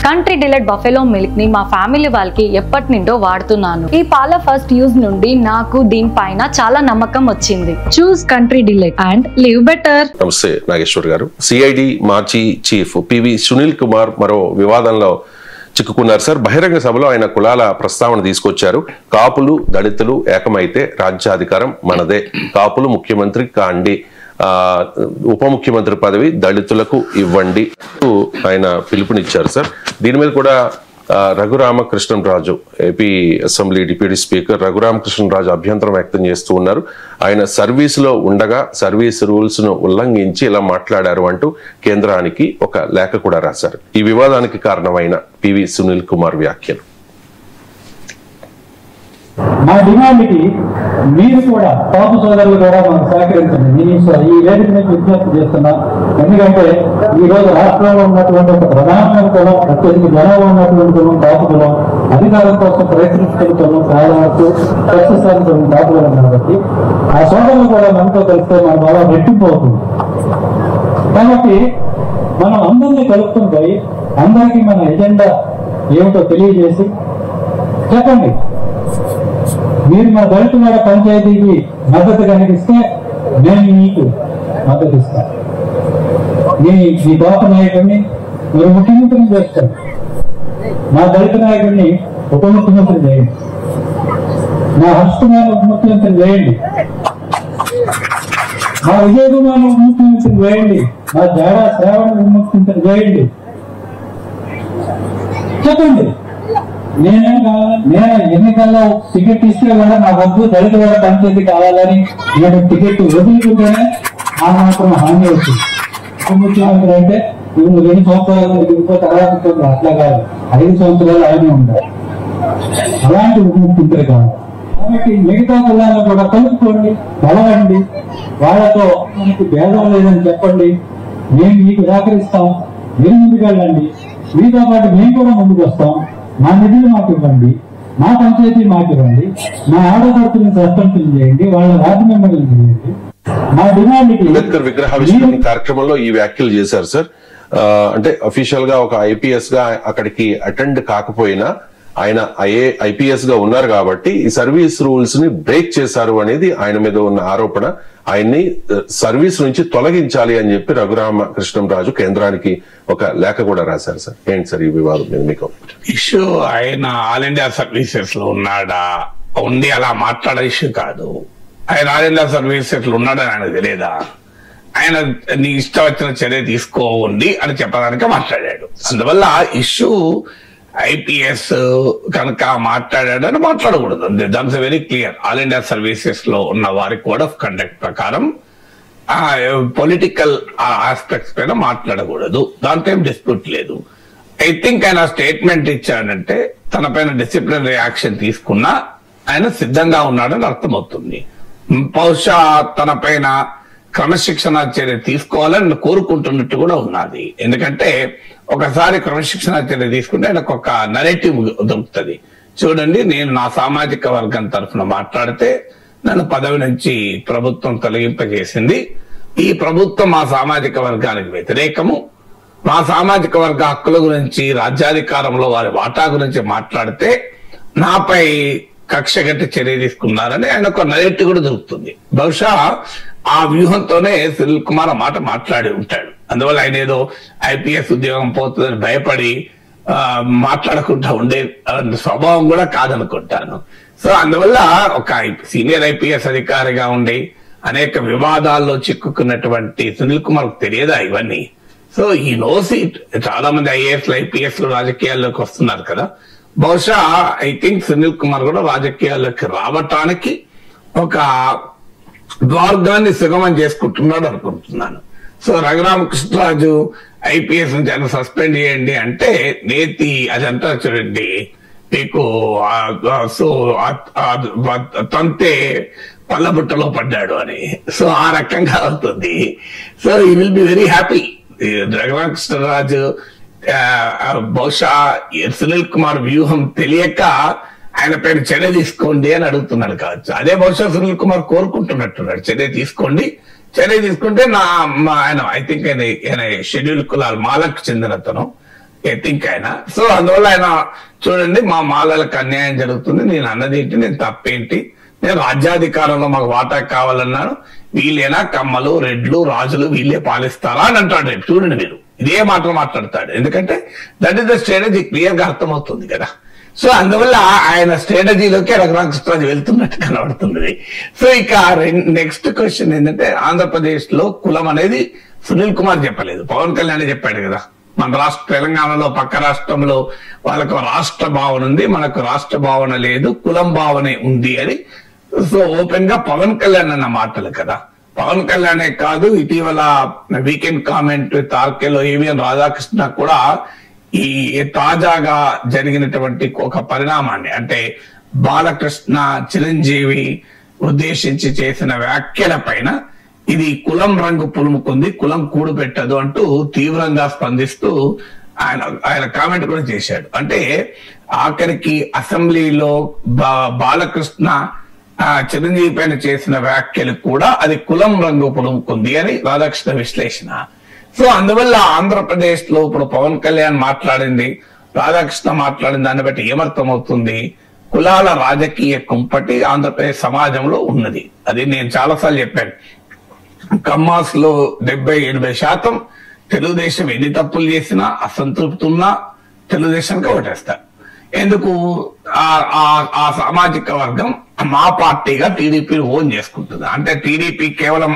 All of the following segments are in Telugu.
కంట్రీ డిలైట్ బఫెలో మిల్క్ ని మా ఫ్యామిలీ వాళ్ళకి ఎప్పటి నుండో వాడుతున్నాను. ఈ పాల ఫస్ట్ యూజ్ నుండి నాకు దీనిపైన చాలా నమ్మకం వచ్చింది. Choose Country Delight and live better. నమస్తే నాగేశ్వర్ గారు. సిఐడి మాజీ చీఫ్ పివి సునీల్ కుమార్ మరో వివాదంలో చిక్కుకున్నారు సార్. బహిరంగ సభలో ఆయన కులాల ప్రస్తావన తీసుకొచ్చారు. కాపులు దళితులు ఏకమైతే రాజ్యాధికారం మనదే, కాపులు ముఖ్యమంత్రి కాండి, ఉప ముఖ్యమంత్రి పదవి దళితులకు ఇవ్వండి ఆయన పిలుపునిచ్చారు సార్. దీని మీద కూడా Raghuramakrishnaraju AP assembly deputy speaker Raghuramakrishnaraju అభ్యంతరం వ్యక్తం చేస్తూ ఉన్నారు. ఆయన సర్వీసులో ఉండగా సర్వీస్ రూల్స్ ను ఉల్లంఘించి ఇలా మాట్లాడారు అంటూ కేంద్రానికి ఒక లేఖ కూడా రాశారు. ఈ వివాదానికి కారణమైన పివి సునీల్ కుమార్ వ్యాఖ్యలు. మా డిమాండ్కి మీరు కూడా కాపు సోదరులు కూడా మాకు సహకరించండి. నేను ఈ వేదిక నుంచి విజ్ఞప్తి చేస్తున్నా. ఎందుకంటే ఈ రోజు రాష్ట్రంలో ఉన్నటువంటి ఒక ప్రధానమైన కులం, అత్యధిక జనాభా ఉన్నటువంటి కులం కాపు కులం, అధికారం కోసం ప్రయత్నిస్తున్న ప్రారంభకు ప్రస్తుతం కాపు కులం కాబట్టి ఆ సోదరులు కూడా మనతో కలిస్తే మన బలం రెట్టింపు అవుతుంది. కాబట్టి మనం అందరినీ కలుపుతుంటే అందరికీ మన ఎజెండా ఏమిటో తెలియజేసి చెప్పండి. మీరు మా దళిత మేడ పంచాయతీకి మద్దతు కనిపిస్తే నేను మీకు మద్దతు ఇస్తాను. మీ దోప నాయకుడిని మీరు ముఖ్యమంత్రిని చేస్తారు, మా దళిత నాయకుడిని ఉప ముఖ్యమంత్రి చేయండి, మా హర్షకుమార్ ఉప ముఖ్యమంత్రి చేయండి, మా విజయ్ కుమార్ ఉప ముఖ్యమంత్రి చేయండి, మా జాడా శ్రావణ ఉప ముఖ్యమంత్రి చేయండి. చెప్పండి. నేను ఎన్నికల్లో టికెట్ ఇస్తే కూడా నా వద్దు దళిత వేడ పంచాయతీ కావాలని నేను టికెట్ వదులుకుంటేనే ఆ మాత్రం హామీ వచ్చింది. ముఖ్యమంత్రి అంటే నువ్వు 2 సంవత్సరాలు ఇంకో తర్వాత అట్లా కాదు, 5 సంవత్సరాలు ఆయనే ఉండాలి. అలాంటి ముఖ్యమంత్రి కాదు. కాబట్టి మిగతా కులాలను కూడా కలుపుకోండి, కలవండి, వాళ్ళతో మనకు భేదం లేదని చెప్పండి. మేము మీకు సహకరిస్తాం, మీరు ముందుకెళ్ళండి, మీతో పాటు మేము కూడా ముందుకు వస్తాం. మా నిధులు మాకు ఇవ్వండి, మా పంచాయతీ మాకు ఇవ్వండి, మా ఆడపడుతున్న సర్పంచులు చేయండి, వాళ్ళ వార్డు మెంబర్లు చేయండి. మా డిమాండ్కి అంబేద్కర్ విగ్రహావిష్కరణ కార్యక్రమంలో ఈ వ్యాఖ్యలు చేశారు సార్. అంటే అఫీషియల్ గా ఒక ఐపీఎస్ గా అక్కడికి అటెండ్ కాకపోయినా ఆయన ఐపీఎస్ గా ఉన్నారు కాబట్టి ఈ సర్వీస్ రూల్స్ ని బ్రేక్ చేశారు అనేది ఆయన మీద ఉన్న ఆరోపణ. ఆయన్ని సర్వీస్ నుంచి తొలగించాలి అని చెప్పి రఘురామకృష్ణరాజు కేంద్రానికి ఒక లేఖ కూడా రాశారు సార్. ఏంటి సార్ ఈ వివాదం మీద మీకు ఇష్యూ? ఆయన ఆల్ ఇండియా సర్వీసెస్ లో ఉన్నాడా, ఉండి అలా మాట్లాడే ఇష్యూ కాదు. ఆయన ఆల్ ఇండియా సర్వీసెస్ లో ఉన్నాడని ఆయనకు తెలియదా? ఆయన నీ ఇష్టం వచ్చిన చర్య తీసుకోండి అని చెప్పడానికి మాట్లాడాడు. అందువల్ల ఇష్యూ ఐపీఎస్ కనుక మాట్లాడాడని మాట్లాడకూడదు. That's very clear. All India services లో ఉన్న వారి కోడ్ ఆఫ్ కండక్ట్ ప్రకారం పొలిటికల్ ఆస్పెక్ట్స్ పైన మాట్లాడకూడదు. దాంట్లో ఏం డిస్ప్యూట్ లేదు. ఐ థింక్ ఆయన స్టేట్మెంట్ ఇచ్చాడంటే తన పైన డిసిప్లినరీ యాక్షన్ తీసుకున్నా ఆయన సిద్ధంగా ఉన్నాడని అర్థమవుతుంది. బహుశా తన పైన క్రమశిక్షణ చర్య తీసుకోవాలని కోరుకుంటున్నట్టు కూడా ఉన్నది. ఎందుకంటే ఒకసారి క్రమశిక్షణ చర్య తీసుకుంటే ఆయనకు ఒక నరేటివ్ దొరుకుతుంది. చూడండి, నేను నా సామాజిక వర్గం తరఫున మాట్లాడితే నన్ను పదవి నుంచి ప్రభుత్వం తొలగింపజేసింది. ఈ ప్రభుత్వం మా సామాజిక వర్గానికి వ్యతిరేకము. మా సామాజిక వర్గ హక్కుల గురించి, రాజ్యాధికారంలో వారి వాటా గురించి మాట్లాడితే నాపై కక్షగట్టి చర్య తీసుకున్నారని ఆయన ఒక నరేటివ్ కూడా దొరుకుతుంది. బహుశా ఆ వ్యూహంతోనే సునీల్ కుమార్ ఆ మాట మాట్లాడి ఉంటాడు. అందువల్ల ఆయన ఏదో ఐపీఎస్ ఉద్యోగం పోతుందని భయపడి మాట్లాడకుండా ఉండే స్వభావం కూడా కాదనుకుంటాను. సో అందువల్ల ఒక సీనియర్ ఐపీఎస్ అధికారిగా ఉండి అనేక వివాదాల్లో చిక్కుకున్నటువంటి సునీల్ కుమార్ తెలియదా ఇవన్నీ? సో ఈ నోస్ ఇట్. చాలా మంది ఐఏఎస్ ఐపీఎస్ రాజకీయాల్లోకి వస్తున్నారు కదా. బహుశా ఐ థింక్ సునీల్ కుమార్ కూడా రాజకీయాల్లోకి రావటానికి ఒక మార్గాన్ని సుగమం చేసుకుంటున్నాడు అనుకుంటున్నాను. సో రఘురామకృష్ణరాజు ఐపీఎస్ నుంచి ఆయన సస్పెండ్ చేయండి అంటే నేతి అదంతా చూడండి మీకు. సో తంతే పల్లబుట్టలో పడ్డాడు అని. సో ఆ రకంగా అవుతుంది. So he will be very happy. Raghuramakrishnaraju బహుశా సునీల్ కుమార్ వ్యూహం తెలియక ఆయన పైన చర్య తీసుకోండి అని అడుగుతున్నాడు కావచ్చు. అదే బహుశా సునీల్ కుమార్ కోరుకుంటున్నట్టున్నాడు, చర్య తీసుకోండి, చర్య తీసుకుంటే ఆయన ఐ థింక్ ఆయన షెడ్యూల్ కులాలు మాలకు చెందినతను ఐ థింక్ ఆయన. సో అందువల్ల ఆయన చూడండి మా మాలలకు అన్యాయం జరుగుతుంది, నేను అన్నది ఏంటి, నేను తప్పేంటి, నేను రాజ్యాధికారంలో మాకు వాటా కావాలన్నాను, వీళ్ళేనా కమ్మలు రెడ్లు రాజులు వీళ్ళే పాలిస్తారా అని అంటాడు. రేపు చూడండి మీరు ఇదే మాటలు మాట్లాడతాడు. ఎందుకంటే that is the strategy, clear గా అర్థమవుతుంది కదా. సో అందువల్ల ఆయన స్ట్రాటజీలోకి రఘురామకృష్ణరాజు వెళ్తున్నట్టు కనబడుతుంది. సో ఇక నెక్స్ట్ క్వశ్చన్ ఏంటంటే, ఆంధ్రప్రదేశ్ లో కులం అనేది సునీల్ కుమార్ చెప్పలేదు, పవన్ కళ్యాణ్ చెప్పాడు కదా. మన తెలంగాణలో పక్క రాష్ట్రంలో వాళ్ళకు రాష్ట్ర భావన ఉంది, మనకు రాష్ట్ర భావన లేదు, కులం భావనే ఉంది అని. సో ఓపెన్ గా పవన్ కళ్యాణ్ అన్న మాటలు కదా. పవన్ కళ్యాణే కాదు, ఇటీవల వీకెండ్ కామెంట్ విత్ ఆర్కేలో ఏవిఎన్ రాధాకృష్ణ కూడా ఈ తాజాగా జరిగినటువంటి ఒక పరిణామాన్ని, అంటే బాలకృష్ణ చిరంజీవి ఉద్దేశించి చేసిన వ్యాఖ్యల పైన ఇది కులం రంగు పులుముకుంది, కులం కూడు పెట్టదు అంటూ తీవ్రంగా స్పందిస్తూ ఆయన కామెంట్ కూడా చేశాడు. అంటే ఆఖరికి అసెంబ్లీలో బాలకృష్ణ చిరంజీవి పైన చేసిన వ్యాఖ్యలు కూడా అది కులం రంగు పులుముకుంది అని రాధాకృష్ణ విశ్లేషణ. సో అందువల్ల ఆంధ్రప్రదేశ్ లో ఇప్పుడు పవన్ కళ్యాణ్ మాట్లాడింది, రాధాకృష్ణ మాట్లాడిన దాన్ని బట్టి ఏమర్థమవుతుంది, కులాల రాజకీయ కుంపటి ఆంధ్రప్రదేశ్ సమాజంలో ఉన్నది. అది నేను చాలాసార్లు చెప్పాను. కమ్మాస్ లో 70-80% తెలుగుదేశం ఎన్ని తప్పులు చేసినా అసంతృప్తి ఉన్నా తెలుగుదేశానికి ఓటేస్తారు. ఎందుకు? ఆ సామాజిక వర్గం మా పార్టీగా టీడీపీని ఓన్ చేసుకుంటుంది. అంటే టీడీపీ కేవలం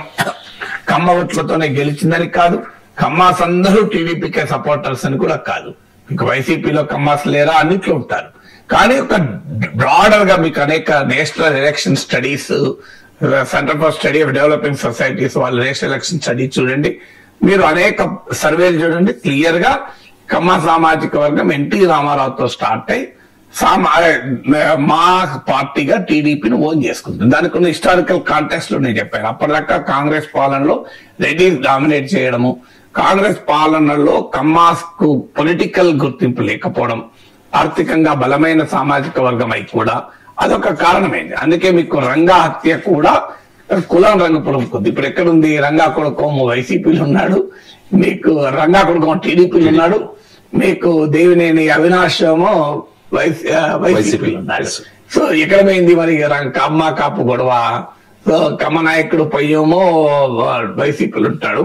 కమ్మ ఓట్లతోనే గెలిచిందని కాదు, కమ్మాస్ అందరూ టీడీపీకే సపోర్టర్స్ అని కూడా కాదు. ఇంకా వైసీపీలో కమ్మాస్ లేరా, అన్నిట్లో ఉంటారు. కానీ ఒక బ్రాడర్ గా మీకు అనేక national election studies, centre for study of developing societies వాళ్ళ నేషనల్ ఎలక్షన్ స్టడీ చూడండి, మీరు అనేక సర్వేలు చూడండి, క్లియర్ గా కమ్మ సామాజిక వర్గం ఎన్టీ రామారావుతో స్టార్ట్ అయి మా పార్టీగా టీడీపీని ఓన్ చేసుకుంటుంది. దానికి ఉన్న హిస్టారికల్ కాంటెక్స్ట్ లో నేను చెప్పాను. అప్పటిదాకా కాంగ్రెస్ పాలనలో రెడ్డిస్ డామినేట్ చేయడము, కాంగ్రెస్ పాలనలో కమ్మాస్ కు పొలిటికల్ గుర్తింపు లేకపోవడం, ఆర్థికంగా బలమైన సామాజిక వర్గం అయి కూడా అదొక కారణమైంది. అందుకే మీకు రంగా హత్య కూడా కులం రంగు పులుముకుంది. ఇప్పుడు ఎక్కడుంది? రంగా కొడుకోము వైసీపీలో ఉన్నాడు, మీకు రంగా కొడుకోము టీడీపీలో ఉన్నాడు, మీకు దేవినేని అవినాష్ ఏమో వైసీపీలో ఉన్నాడు. సో ఎక్కడ పోయింది మరి కమ్మ కాపు గొడవ? సో కమ్మ నాయకుడు పోయేమో వైసీపీలు ఉంటాడు,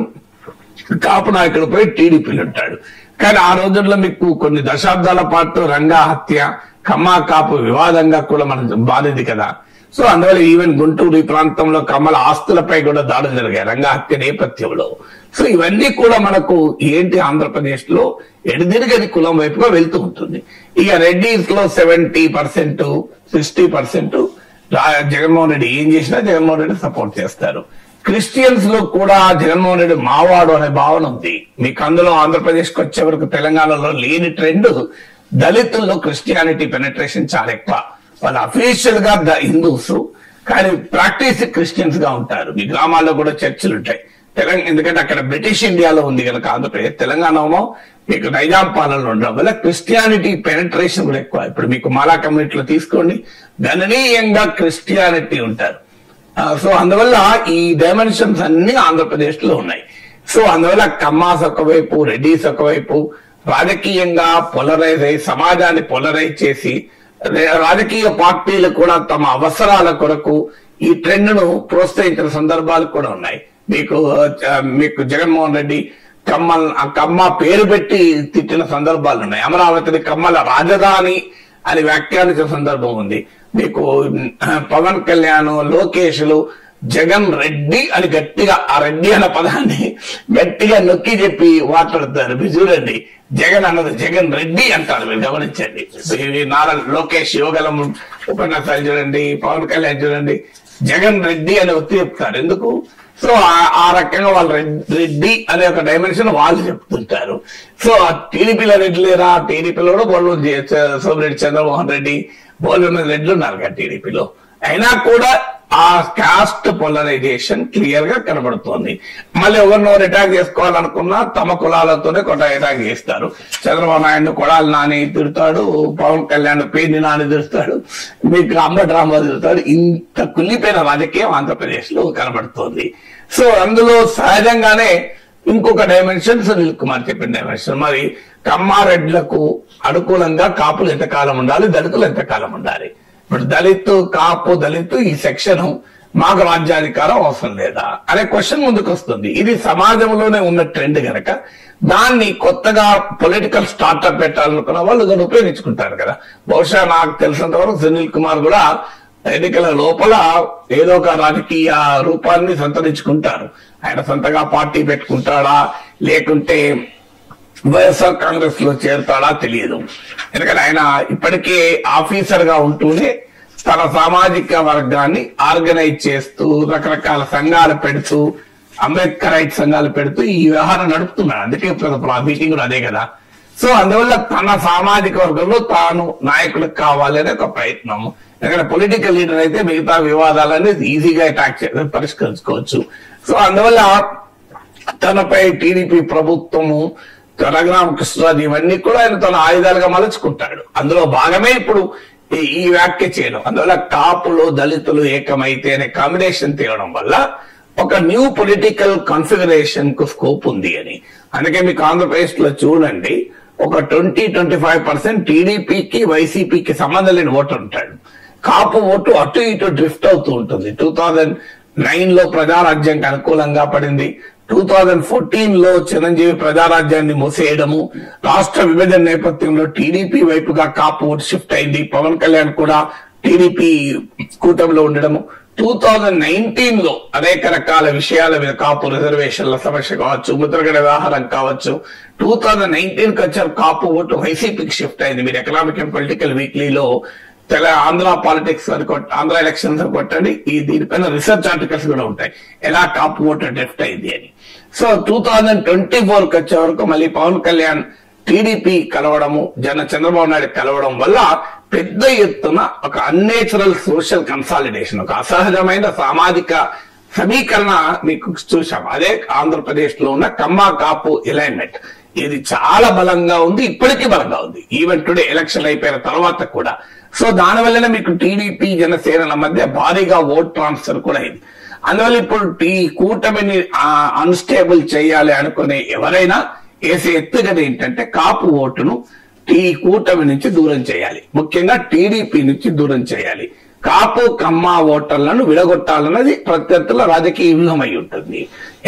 కాపు నాయకుడు పోయి టీడీపీలు ఉంటాడు. కానీ ఆ రోజుల్లో మీకు కొన్ని దశాబ్దాల పాటు రంగా హత్య కమ్మ కాపు వివాదంగా కూడా మనం బాధింది కదా. సో అందువల్ల ఈవెన్ గుంటూరు ఈ ప్రాంతంలో కమ్మల ఆస్తులపై కూడా దాడులు జరిగాయి రంగా హత్య నేపథ్యంలో. సో ఇవన్నీ కూడా మనకు ఏంటి, ఆంధ్రప్రదేశ్ లో ఎడదిరిగని కులం వైపుగా వెళ్తూ ఉంటుంది. ఇక రెడ్డిస్ లో 70%, 60% జగన్మోహన్ రెడ్డి ఏం చేసినా జగన్మోహన్ రెడ్డి సపోర్ట్ చేస్తారు. క్రిస్టియన్స్ లో కూడా జగన్మోహన్ రెడ్డి మావాడు అనే భావన ఉంది మీకు. అందులో ఆంధ్రప్రదేశ్ కి వచ్చే వరకు తెలంగాణలో లేని ట్రెండ్, దళితుల్లో క్రిస్టియానిటీ పెనట్రేషన్ చాలా ఎక్కువ. వాళ్ళు అఫీషియల్ గా హిందూస్ కానీ ప్రాక్టీస్ క్రిస్టియన్స్ గా ఉంటారు. మీ గ్రామాల్లో కూడా చర్చిలు ఉంటాయి. ఎందుకంటే అక్కడ బ్రిటిష్ ఇండియాలో ఉంది కనుక ఆంధ్రప్రదేశ్, తెలంగాణలో మీకు నైజాం పాలనలో ఉండడం వల్ల క్రిస్టియానిటీ పెనట్రేషన్ కూడా ఎక్కువ. ఇప్పుడు మీకు మాలా కమ్యూనిటీలో తీసుకోండి, గణనీయంగా క్రిస్టియానిటీ ఉంటారు. సో అందువల్ల ఈ డైమెన్షన్స్ అన్ని ఆంధ్రప్రదేశ్ లో ఉన్నాయి. సో అందువల్ల కమ్మాస్ ఒకవైపు, రెడ్డిస్ ఒకవైపు రాజకీయంగా పొలరైజ్ అయ్యి సమాజాన్ని పొలరైజ్ చేసి రాజకీయ పార్టీలు కూడా తమ అవసరాల కొరకు ఈ ట్రెండ్ ను ప్రోత్సహించిన సందర్భాలు కూడా ఉన్నాయి. మీకు జగన్మోహన్ రెడ్డి కమ్మ పేరు పెట్టి తిట్టిన సందర్భాలు ఉన్నాయి. అమరావతిని కమ్మల రాజధాని అని వ్యాఖ్యానించిన సందర్భం ఉంది. మీకు పవన్ కళ్యాణ్, లోకేష్లు జగన్ రెడ్డి అని గట్టిగా ఆ రెడ్డి అన్న పదాన్ని గట్టిగా నొక్కి చెప్పి మాట్లాడతారు. మీరు చూడండి, జగన్ అన్నది జగన్ రెడ్డి అంటారు. మీరు గమనించండి. నారా లోకేష్ యోగలం ఉపన్యాసాలు చూడండి, పవన్ కళ్యాణ్ చూడండి, జగన్ రెడ్డి అని ఒత్తి చెప్తారు. ఎందుకు? సో ఆ రకంగా వాళ్ళు రెడ్డి అనే ఒక డైమెన్షన్ వాళ్ళు చెప్తుంటారు. సో టీడీపీలో రెడ్డి లేరా? టీడీపీలో కూడా బోళ్ళు సోమిరెడ్డి చంద్రమోహన్ రెడ్డి బోళ్ళు రెడ్లు ఉన్నారు కదా టీడీపీలో. అయినా కూడా ఆ కాస్ట్ పోలరైజేషన్ క్లియర్ గా కనబడుతోంది. మళ్ళీ ఎవరినో అటాక్ చేసుకోవాలనుకున్నా తమ కులాలతోనే అటాక్ చేస్తారు. చంద్రబాబు నాయుడు కొడాలి నాని తిడతాడు, పవన్ కళ్యాణ్ పేర్ని నాని తిడతాడు, మీకు అంబటి రాంబాబు తిడతాడు. ఇంత కుళ్ళిపోయిన రాజకీయం ఆంధ్రప్రదేశ్ లో కనబడుతోంది. సో అందులో సహజంగానే ఇంకొక డైమెన్షన్ సునీల్ కుమార్ చెప్పిన డైమెన్షన్, మరి కమ్మారెడ్లకు అనుకూలంగా కాపులు ఎంతకాలం ఉండాలి, దళితులు ఎంతకాలం ఉండాలి. ఇప్పుడు దళితు ఈ సెక్షన్ మాకు రాజ్యాధికారం అవసరం లేదా అనే క్వశ్చన్ ముందుకు వస్తుంది. ఇది సమాజంలోనే ఉన్న ట్రెండ్ గనక దాన్ని కొత్తగా పొలిటికల్ స్టార్ట్అప్ పెట్టాలనుకున్న వాళ్ళు దాన్ని ఉపయోగించుకుంటారు కదా. బహుశా నాకు తెలిసినంత వరకు సునీల్ కుమార్ కూడా ఎన్నికల లోపల ఏదో ఒక రాజకీయ రూపాన్ని సంతరించుకుంటారు. ఆయన సొంతగా పార్టీ పెట్టుకుంటాడా లేకుంటే వైఎస్ఆర్ కాంగ్రెస్ లో చేరుతాడా తెలియదు. ఎందుకంటే ఆయన ఇప్పటికే ఆఫీసర్ గా ఉంటూనే తన సామాజిక వర్గాన్ని ఆర్గనైజ్ చేస్తూ రకరకాల సంఘాలు పెడుతూ అంబేద్కరైట్ సంఘాలు పెడుతూ ఈ వ్యవహారం నడుపుతున్నాడు. అందుకే ఆ మీటింగ్ కూడా అదే కదా. సో అందువల్ల తన సామాజిక వర్గంలో తాను నాయకులకు కావాలి అనే ఒక ప్రయత్నం. ఎందుకంటే పొలిటికల్ లీడర్ అయితే మిగతా వివాదాలన్నీ ఈజీగా అటాక్ పరిష్కరించుకోవచ్చు. సో అందువల్ల తనపై టీడీపీ ప్రభుత్వము, రఘురామకృష్ణరాజు ఇవన్నీ కూడా ఆయన తన ఆయుధాలుగా మలుచుకుంటాడు. అందులో భాగమే ఇప్పుడు ఈ వ్యాఖ్య చేయడం. అందువల్ల కాపులు దళితులు ఏకమైతే అనే కాంబినేషన్ తేవడం వల్ల ఒక న్యూ పొలిటికల్ కాన్ఫిగరేషన్ కు స్కోప్ ఉంది అని. అందుకే మీకు ఆంధ్రప్రదేశ్ లో చూడండి, ఒక 20-25% టీడీపీకి వైసీపీకి సంబంధం లేని ఓటర్ ఉంటాడు. కాపు ఓటు అటు ఇటు డ్రిఫ్ట్ అవుతూ ఉంటుంది. 2009 లో ప్రజారాజ్యానికి అనుకూలంగా పడింది. 2014 లో చిరంజీవి ప్రజారాజ్యాన్ని మూసేయడము, రాష్ట్ర విభజన నేపథ్యంలో టీడీపీ వైపుగా కాపు ఓటు షిఫ్ట్ అయింది. పవన్ కళ్యాణ్ కూడా టీడీపీ కూటమిలో ఉండడము. 2019 లో అనేక రకాల విషయాల మీద కాపు రిజర్వేషన్ల సమస్య కావచ్చు, ముద్రగడ వ్యవహారం కావచ్చు, 2019 కి వచ్చారు కాపు ఓటు వైసీపీకి షిఫ్ట్ అయింది. మీరు ఎకనామిక్ అండ్ పొలిటికల్ వీక్లీలో ఆంధ్ర పాలిటిక్స్ ఆంధ్ర ఎలక్షన్స్ కొట్టండి, దీనిపైన రీసెర్చ్ ఆర్టికల్స్ కూడా ఉంటాయి ఎలా కాపు ఓటు డ్రిఫ్ట్ అయింది అని. సో 2024 కి వచ్చే వరకు మళ్ళీ పవన్ కళ్యాణ్ టీడీపీ కలవడము, చంద్రబాబు నాయుడు కలవడం వల్ల పెద్ద ఎత్తున ఒక అన్నేచురల్ సోషల్ కన్సాలిడేషన్, ఒక అసహజమైన సామాజిక సమీకరణ మీకు చూసాం. అదే ఆంధ్రప్రదేశ్ లో ఉన్న కమ్మా కాపు అలైన్మెంట్. ఇది చాలా బలంగా ఉంది, ఇప్పటికీ బలంగా ఉంది, ఈవెన్ టుడే ఎలక్షన్ అయిపోయిన తర్వాత కూడా. సో దానివల్లనే మీకు టీడీపీ జనసేనల మధ్య భారీగా ఓట్ ట్రాన్స్ఫర్ కూడా అయింది. అందువల్ల ఇప్పుడు ఈ కూటమిని అన్స్టేబుల్ చేయాలి అనుకునే ఎవరైనా వేసే ఎత్తుగడ ఏంటంటే కాపు ఓటును ఈ కూటమి నుంచి దూరం చేయాలి, ముఖ్యంగా టీడీపీ నుంచి దూరం చేయాలి. కాపు కమ్మ ఓటర్లను విడగొట్టాలన్నది ప్రత్యర్థుల రాజకీయ వ్యూహం అయి ఉంటుంది.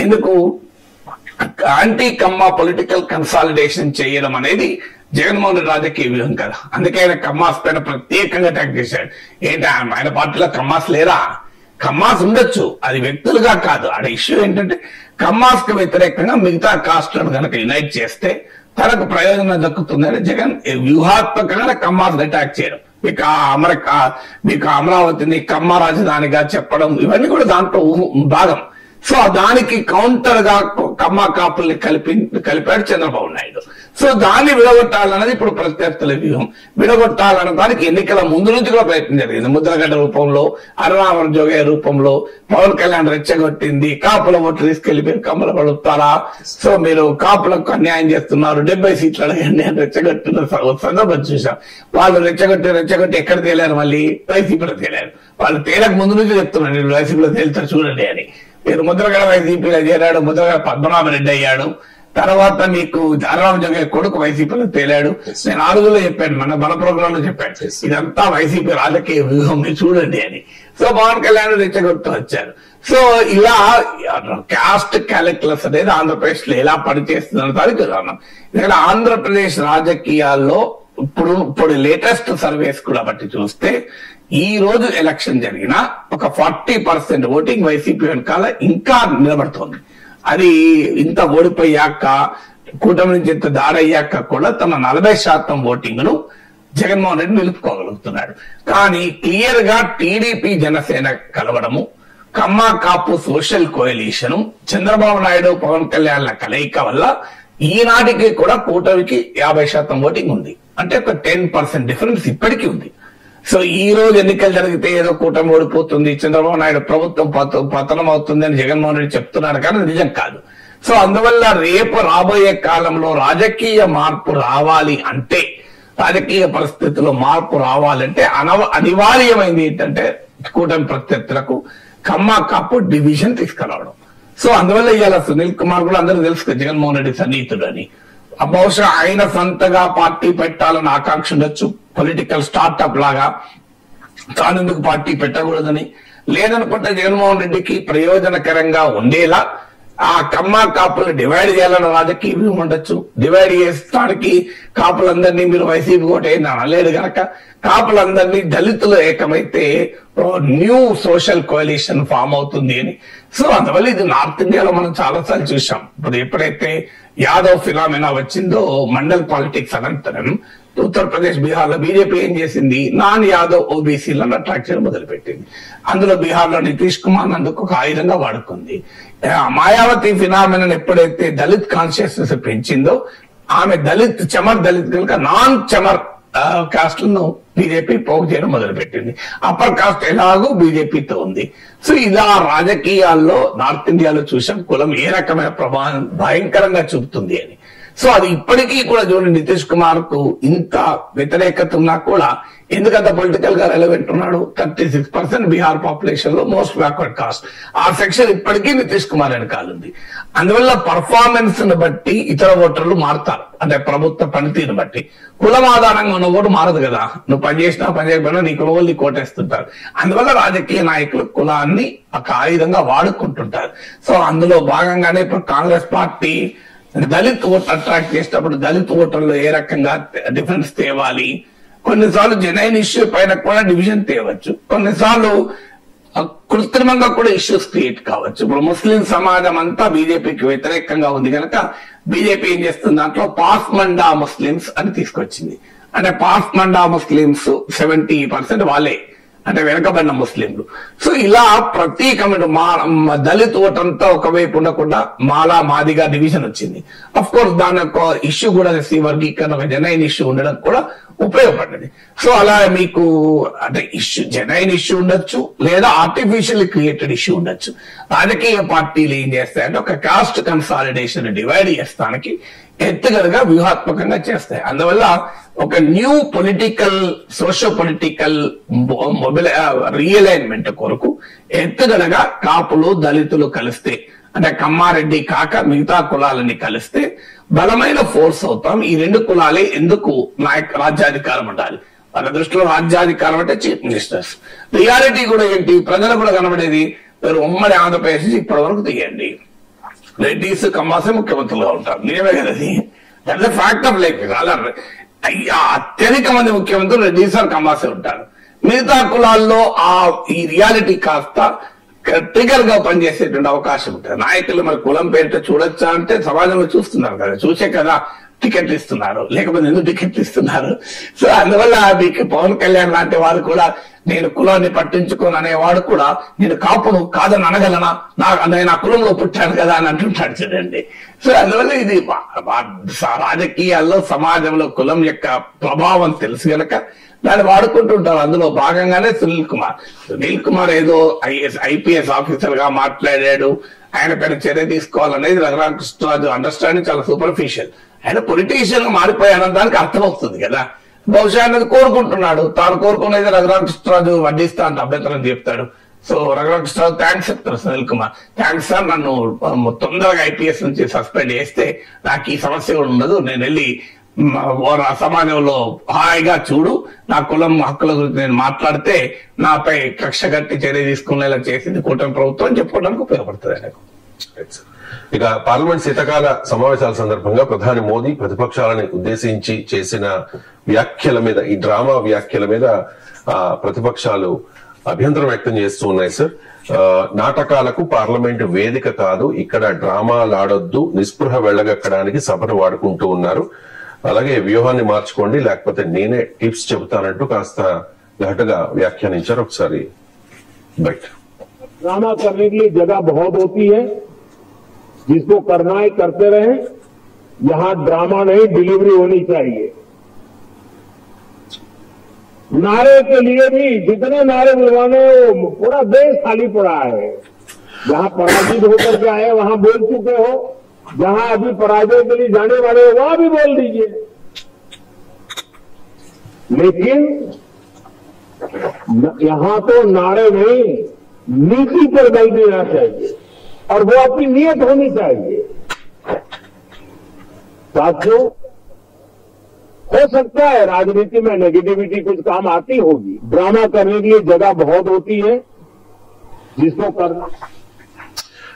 ఎందుకు యాంటీ కమ్మ పొలిటికల్ కన్సాలిడేషన్ చేయడం అనేది జగన్మోహన్ రెడ్డి రాజకీయ వ్యూహం కదా. అందుకే ఆయన కమ్మాస్ పైన ప్రత్యేకంగా అటాక్ చేశాడు. ఏంటి ఆయన పార్టీలో కమ్మాస్ లేరా? కమ్మాస్ ఉండొచ్చు, అది వ్యక్తులుగా కాదు. ఆడ ఇష్యూ ఏంటంటే కమ్మాస్ కు వ్యతిరేకంగా మిగతా కాస్ట్లను కనుక యునైట్ చేస్తే తనకు ప్రయోజనం దక్కుతుందని జగన్ వ్యూహాత్మకంగా కమ్మాస్ అటాక్ చేయడం, మీకు అమరావతిని కమ్మ రాజధానిగా చెప్పడం, ఇవన్నీ కూడా దాంట్లో భాగం. సో దానికి కౌంటర్ గా కమ్మ కాపుల్ని కలిపాడు చంద్రబాబు నాయుడు. సో దాన్ని విడగొట్టాలన్నది ఇప్పుడు ప్రత్యర్థుల వ్యూహం. విడగొట్టాలన్న దానికి ఎన్నికల ముందు నుంచి కూడా ప్రయత్నం జరిగింది. ముద్రగడ్డ రూపంలో, అరుణావరం జోగయ్య రూపంలో పవన్ కళ్యాణ్ రెచ్చగొట్టింది. కాపుల ఓట్లు తీసుకెళ్లి మీరు కమ్మలు పడుతారా, సో మీరు కాపులకు అన్యాయం చేస్తున్నారు, 70 సీట్లు అడగండి అని రెచ్చగొట్టిన సందర్భం చూసాం. వాళ్ళు రెచ్చగొట్టి ఎక్కడ తేలారు? మళ్ళీ వైసీపీలో తేలారు. వాళ్ళు తేలకు ముందు నుంచి చెప్తున్నారు నేను వైసీపీలో తేలుతారు చూడండి అని. మీరు ముద్రగడ వైసీపీలో చేరాడు, ముద్రగడ పద్మనాభరెడ్డి అయ్యాడు. తర్వాత మీకు అరుణావరం జోగయ్య కొడుకు వైసీపీలో తేలాడు. నేను 6లో చెప్పాను, మన ప్రోగ్రామ్ లో చెప్పాను, ఇదంతా వైసీపీ రాజకీయ వ్యూహం చూడండి అని. సో పవన్ కళ్యాణ్ రెచ్చగొడుతూ వచ్చారు. సో ఇలా కాస్ట్ క్యాలిక్యులస్ అనేది ఆంధ్రప్రదేశ్ లో ఎలా పనిచేస్తుందని దానికి కారణం. ఇక్కడ ఆంధ్రప్రదేశ్ రాజకీయాల్లో ఇప్పుడు లేటెస్ట్ సర్వేస్ కూడా బట్టి చూస్తే ఈ రోజు ఎలక్షన్ జరిగిన ఒక 40% ఓటింగ్ వైసీపీ వెనకాల ఇంకా నిలబడుతోంది. అది ఇంత ఓడిపోయాక, కూటమి నుంచి ఇంత దాడయ్యాక కూడా తన 40% ఓటింగ్ ను జగన్మోహన్ రెడ్డి నిలుపుకోగలుగుతున్నాడు. కానీ క్లియర్ గా టీడీపీ జనసేన కలవడము, కమ్మ కాపు సోషల్ కోయలిషన్, చంద్రబాబు నాయుడు పవన్ కళ్యాణ్ కలయిక వల్ల ఈనాటికి కూడా కూటమికి 50% ఓటింగ్ ఉంది. అంటే ఒక 10% డిఫరెన్స్ ఇప్పటికీ ఉంది. సో ఈ రోజు ఎన్నికలు జరిగితే ఏదో కూటమి ఓడిపోతుంది, చంద్రబాబు నాయుడు ప్రభుత్వం పతనం అవుతుంది అని జగన్మోహన్ రెడ్డి చెప్తున్నారు, కానీ నిజం కాదు. సో అందువల్ల రేపు రాబోయే కాలంలో రాజకీయ మార్పు రావాలి అంటే, రాజకీయ పరిస్థితుల్లో మార్పు రావాలంటే అనివార్యమైంది ఏంటంటే కూటమి ప్రత్యర్థులకు కమ్మ కాపు డివిజన్ తీసుకురావడం. సో అందువల్ల ఇవాళ సునీల్ కుమార్ కూడా అందరూ తెలుసు జగన్మోహన్ రెడ్డి సన్నిహితుడు అని. బహుశా ఆయన సొంతగా పార్టీ పెట్టాలని ఆకాంక్ష ఉండొచ్చు, పొలిటికల్ స్టార్ట్అప్ లాగా తానెందుకు పార్టీ పెట్టకూడదని. లేదనుకుంటే జగన్మోహన్ రెడ్డికి ప్రయోజనకరంగా ఉండేలా ఆ కమ్మ కాపులు డివైడ్ చేయాలన్న రాజకీయ వ్యూహం ఉండొచ్చు. డివైడ్ చేస్తానికి కాపులందరినీ మీరు వైసీపీ ఓటేయండి అనలేడు గనక కాపులందరినీ దళితులు ఏకమైతే న్యూ సోషల్ కోalition ఫామ్ అవుతుంది అని. సో అందువల్ల ఇది నార్త్ ఇండియాలో మనం చాలాసార్లు చూసాం. ఇప్పుడు ఎప్పుడైతే యాదవ్ ఫినామినా వచ్చిందో మండల్ పాలిటిక్స్ అనంతరం ఉత్తరప్రదేశ్, బీహార్ లో బీజేపీ ఏం చేసింది, నాన్ యాదవ్ ఓబీసీలను అట్రాక్ట్ చేయడం మొదలుపెట్టింది. అందులో బీహార్ లో నితీష్ కుమార్ అందుకు ఒక ఆయుధంగా వాడుకుంది. మాయావతి ఫినామినన్ ఎప్పుడైతే దళిత్ కాన్షియస్నెస్ పెంచిందో ఆమె దళిత్ చమర్ దళిత్ కనుక నాన్ చమర్ కాస్ట్ లను బీజేపీ పోగు చేయడం మొదలుపెట్టింది. అప్పర్ కాస్ట్ ఎలాగో బీజేపీతో ఉంది. సో ఇలా రాజకీయాల్లో నార్త్ ఇండియాలో చూసాం కులం ఏ రకమైన ప్రభావం భయంకరంగా చూపుతుంది అని. సో అది ఇప్పటికీ కూడా చూడండి, నితీష్ కుమార్ కు ఇంత వ్యతిరేకత ఉన్నా కూడా ఎందుకంత పొలిటికల్ గా రెలవెంట్ ఉన్నాడు. 36% బీహార్ పాపులేషన్ లో మోస్ట్ బ్యాక్వర్డ్ కాస్ట్ ఆ సెక్షన్ ఇప్పటికీ నితీష్ కుమార్ వెనకాలంది. అందువల్ల పర్ఫార్మెన్స్ ను బట్టి ఇతర ఓటర్లు మారుతారు, అంటే ప్రభుత్వ పనితీరును బట్టి. కులం ఆధారంగా ఉన్న ఓటు మారదు కదా, నువ్వు పనిచేసినా పని చేయకపోయినా నీ కులం వాళ్ళు కోటేస్తుంటారు. అందువల్ల రాజకీయ నాయకులు కులాన్ని ఒక ఆయుధంగా వాడుకుంటుంటారు. సో అందులో భాగంగానే ఇప్పుడు Congress party Dalit vote attract చేసేటప్పుడు దళిత్ ఓటర్లు ఏ రకంగా డిఫరెన్స్ తేవాలి, కొన్నిసార్లు జెన్యూన్ ఇష్యూ పైన కూడా డివిజన్ తేవచ్చు, కొన్నిసార్లు కృత్రిమంగా కూడా ఇష్యూస్ క్రియేట్ కావచ్చు. ఇప్పుడు ముస్లిం సమాజం అంతా బీజేపీకి వ్యతిరేకంగా ఉంది కనుక బీజేపీ ఏం చేస్తుంది, దాంట్లో పాస్మండా ముస్లిమ్స్ అని తీసుకొచ్చింది. అంటే పాస్మండా ముస్లిమ్స్ 70% వాళ్ళే, అంటే వెనకబడిన ముస్లింలు. సో ఇలా ప్రతి కమ్యూనిటీ దళిత్ ఓటంతా ఒకవైపు ఉండకుండా మాలా మాదిగా డివిజన్ వచ్చింది. అఫ్ కోర్స్ దాని యొక్క ఇష్యూ కూడా వర్గీకరణ ఒక జెన్యూన్ ఇష్యూ ఉండడం కూడా ఉపయోగపడ్డది. సో అలా మీకు అంటే ఇష్యూ జెన్యూన్ ఇష్యూ ఉండొచ్చు, లేదా ఆర్టిఫిషియల్ క్రియేటెడ్ ఇష్యూ ఉండొచ్చు. రాజకీయ పార్టీలు ఏం చేస్తాయంటే ఒక కాస్ట్ కన్సాలిడేషన్ డివైడ్ చేస్తానికి ఎత్తుగడగా వ్యూహాత్మకంగా చేస్తాయి. అందువల్ల ఒక న్యూ పొలిటికల్ సోషో పొలిటికల్ రియలైన్మెంట్ కొరకు ఎత్తుగడగా కాపులు దళితులు కలిస్తే, అంటే కమ్మారెడ్డి కాక మిగతా కులాలని కలిస్తే బలమైన ఫోర్స్ అవుతాం. ఈ రెండు కులాలే ఎందుకు రాజ్యాధికారం ఉండాలి, వాళ్ళ దృష్టిలో రాజ్యాధికారం అంటే చీఫ్ మినిస్టర్స్. రియాలిటీ కూడా ఏంటి, ప్రజలకు కూడా కనబడేది, మీరు ఉమ్మడి ఆంధ్రప్రదేశ్ ఇప్పటి వరకు తీయండి, రెడ్డిస్ కమ్మాసే ముఖ్యమంత్రులుగా ఉంటారు. నిజమే కదది, that the fact of life. అత్యధిక మంది ముఖ్యమంత్రులు రెడ్డిస్ ఆర్ కమ్మాసే ఉంటారు. మిగతా కులాల్లో ఈ రియాలిటీ కాస్త ట్రిగర్ గా పనిచేసేటువంటి అవకాశం ఉంటుంది. నాయకులు మరి కులం పేరిట చూడొచ్చా అంటే సమాజంలో చూస్తున్నారు కదా, చూసే కదా టికెట్లు ఇస్తున్నారు, లేకపోతే ఎందుకు టికెట్లు ఇస్తున్నారు. సో అందువల్ల మీకు పవన్ కళ్యాణ్ లాంటి వారు కూడా నేను కులాన్ని పట్టించుకోను అనేవాడు కూడా నేను కాపును కాదని అనగలనా, నేను ఆ కులంలో పుట్టాను కదా అని అంటుంటాడు చూడండి. సో అందువల్ల ఇది రాజకీయాల్లో సమాజంలో కులం యొక్క ప్రభావం తెలుసు కనుక దాన్ని వాడుకుంటుంటారు. అందులో భాగంగానే సునీల్ కుమార్ ఏదో ఐపీఎస్ ఆఫీసర్ గా మాట్లాడాడు, ఆయన పైన చర్య తీసుకోవాలనేది రఘురామకృష్ణరాజు అండర్స్టాండింగ్ చాలా సూపర్ఫిషియల్. ఆయన పొలిటీషియన్ గా మారిపోయాడని దానికి అర్థమవుతుంది కదా. బహుశా అనేది కోరుకుంటున్నాడు, తాను కోరుకునేది రఘురామకృష్ణరాజు వడ్డిస్తా అంటే అభ్యంతరం చెప్తాడు. సో రఘురామకృష్ణరాజు థ్యాంక్స్ చెప్తారు సునీల్ కుమార్, థ్యాంక్స్ సార్, నన్ను తొందరగా ఐపీఎస్ నుంచి సస్పెండ్ చేస్తే నాకు ఈ సమస్య కూడా ఉండదు, నేను వెళ్ళి సమాజంలో హాయిగా చూడు, నా కులం హక్కుల గురించి నేను మాట్లాడితే నాపై కక్ష కట్టి చర్య తీసుకునేలా చేసింది కూటమి ప్రభుత్వం అని చెప్పుకోవడానికి ఉపయోగపడుతుంది ఆయనకు. ఇక పార్లమెంట్ శీతకాల సమావేశాల సందర్భంగా ప్రధాని మోదీ ప్రతిపక్షాలని ఉద్దేశించి చేసిన వ్యాఖ్యల మీద, ఈ డ్రామా వ్యాఖ్యల మీద ప్రతిపక్షాలు అభ్యంతరం వ్యక్తం చేస్తూ ఉన్నాయి సార్. నాటకాలకు పార్లమెంట్ వేదిక కాదు, ఇక్కడ డ్రామాలాడొద్దు, నిస్పృహ వెళ్ళగక్కడానికి సభను వాడుకుంటూ ఉన్నారు, అలాగే వ్యూహాన్ని మార్చుకోండి లేకపోతే నేనే టిప్స్ చెబుతానంటూ కాస్త ఘాటుగా వ్యాఖ్యానించారు. ఒకసారి బయట ड्रामा करने के लिए जगह बहुत होती है, जिसको करना है करते रहे, यहां ड्रामा नहीं डिलीवरी होनी चाहिए। नारे के लिए भी जितने नारे बुलवाने वो पूरा देश खाली पड़ा है। जहां पराजित होकर के आए वहां बोल चुके हो, जहां अभी पराजय के लिए जाने वाले हो वहां भी बोल दीजिए, लेकिन यहां तो नारे नहीं नीति पर बल देना चाहिए। और वो आपकी नीयत होनी चाहिए। साथियों, हो सकता है राजनीति में नेगेटिविटी कुछ काम आती होगी, ड्रामा करने के लिए जगह बहुत होती है जिसको करना।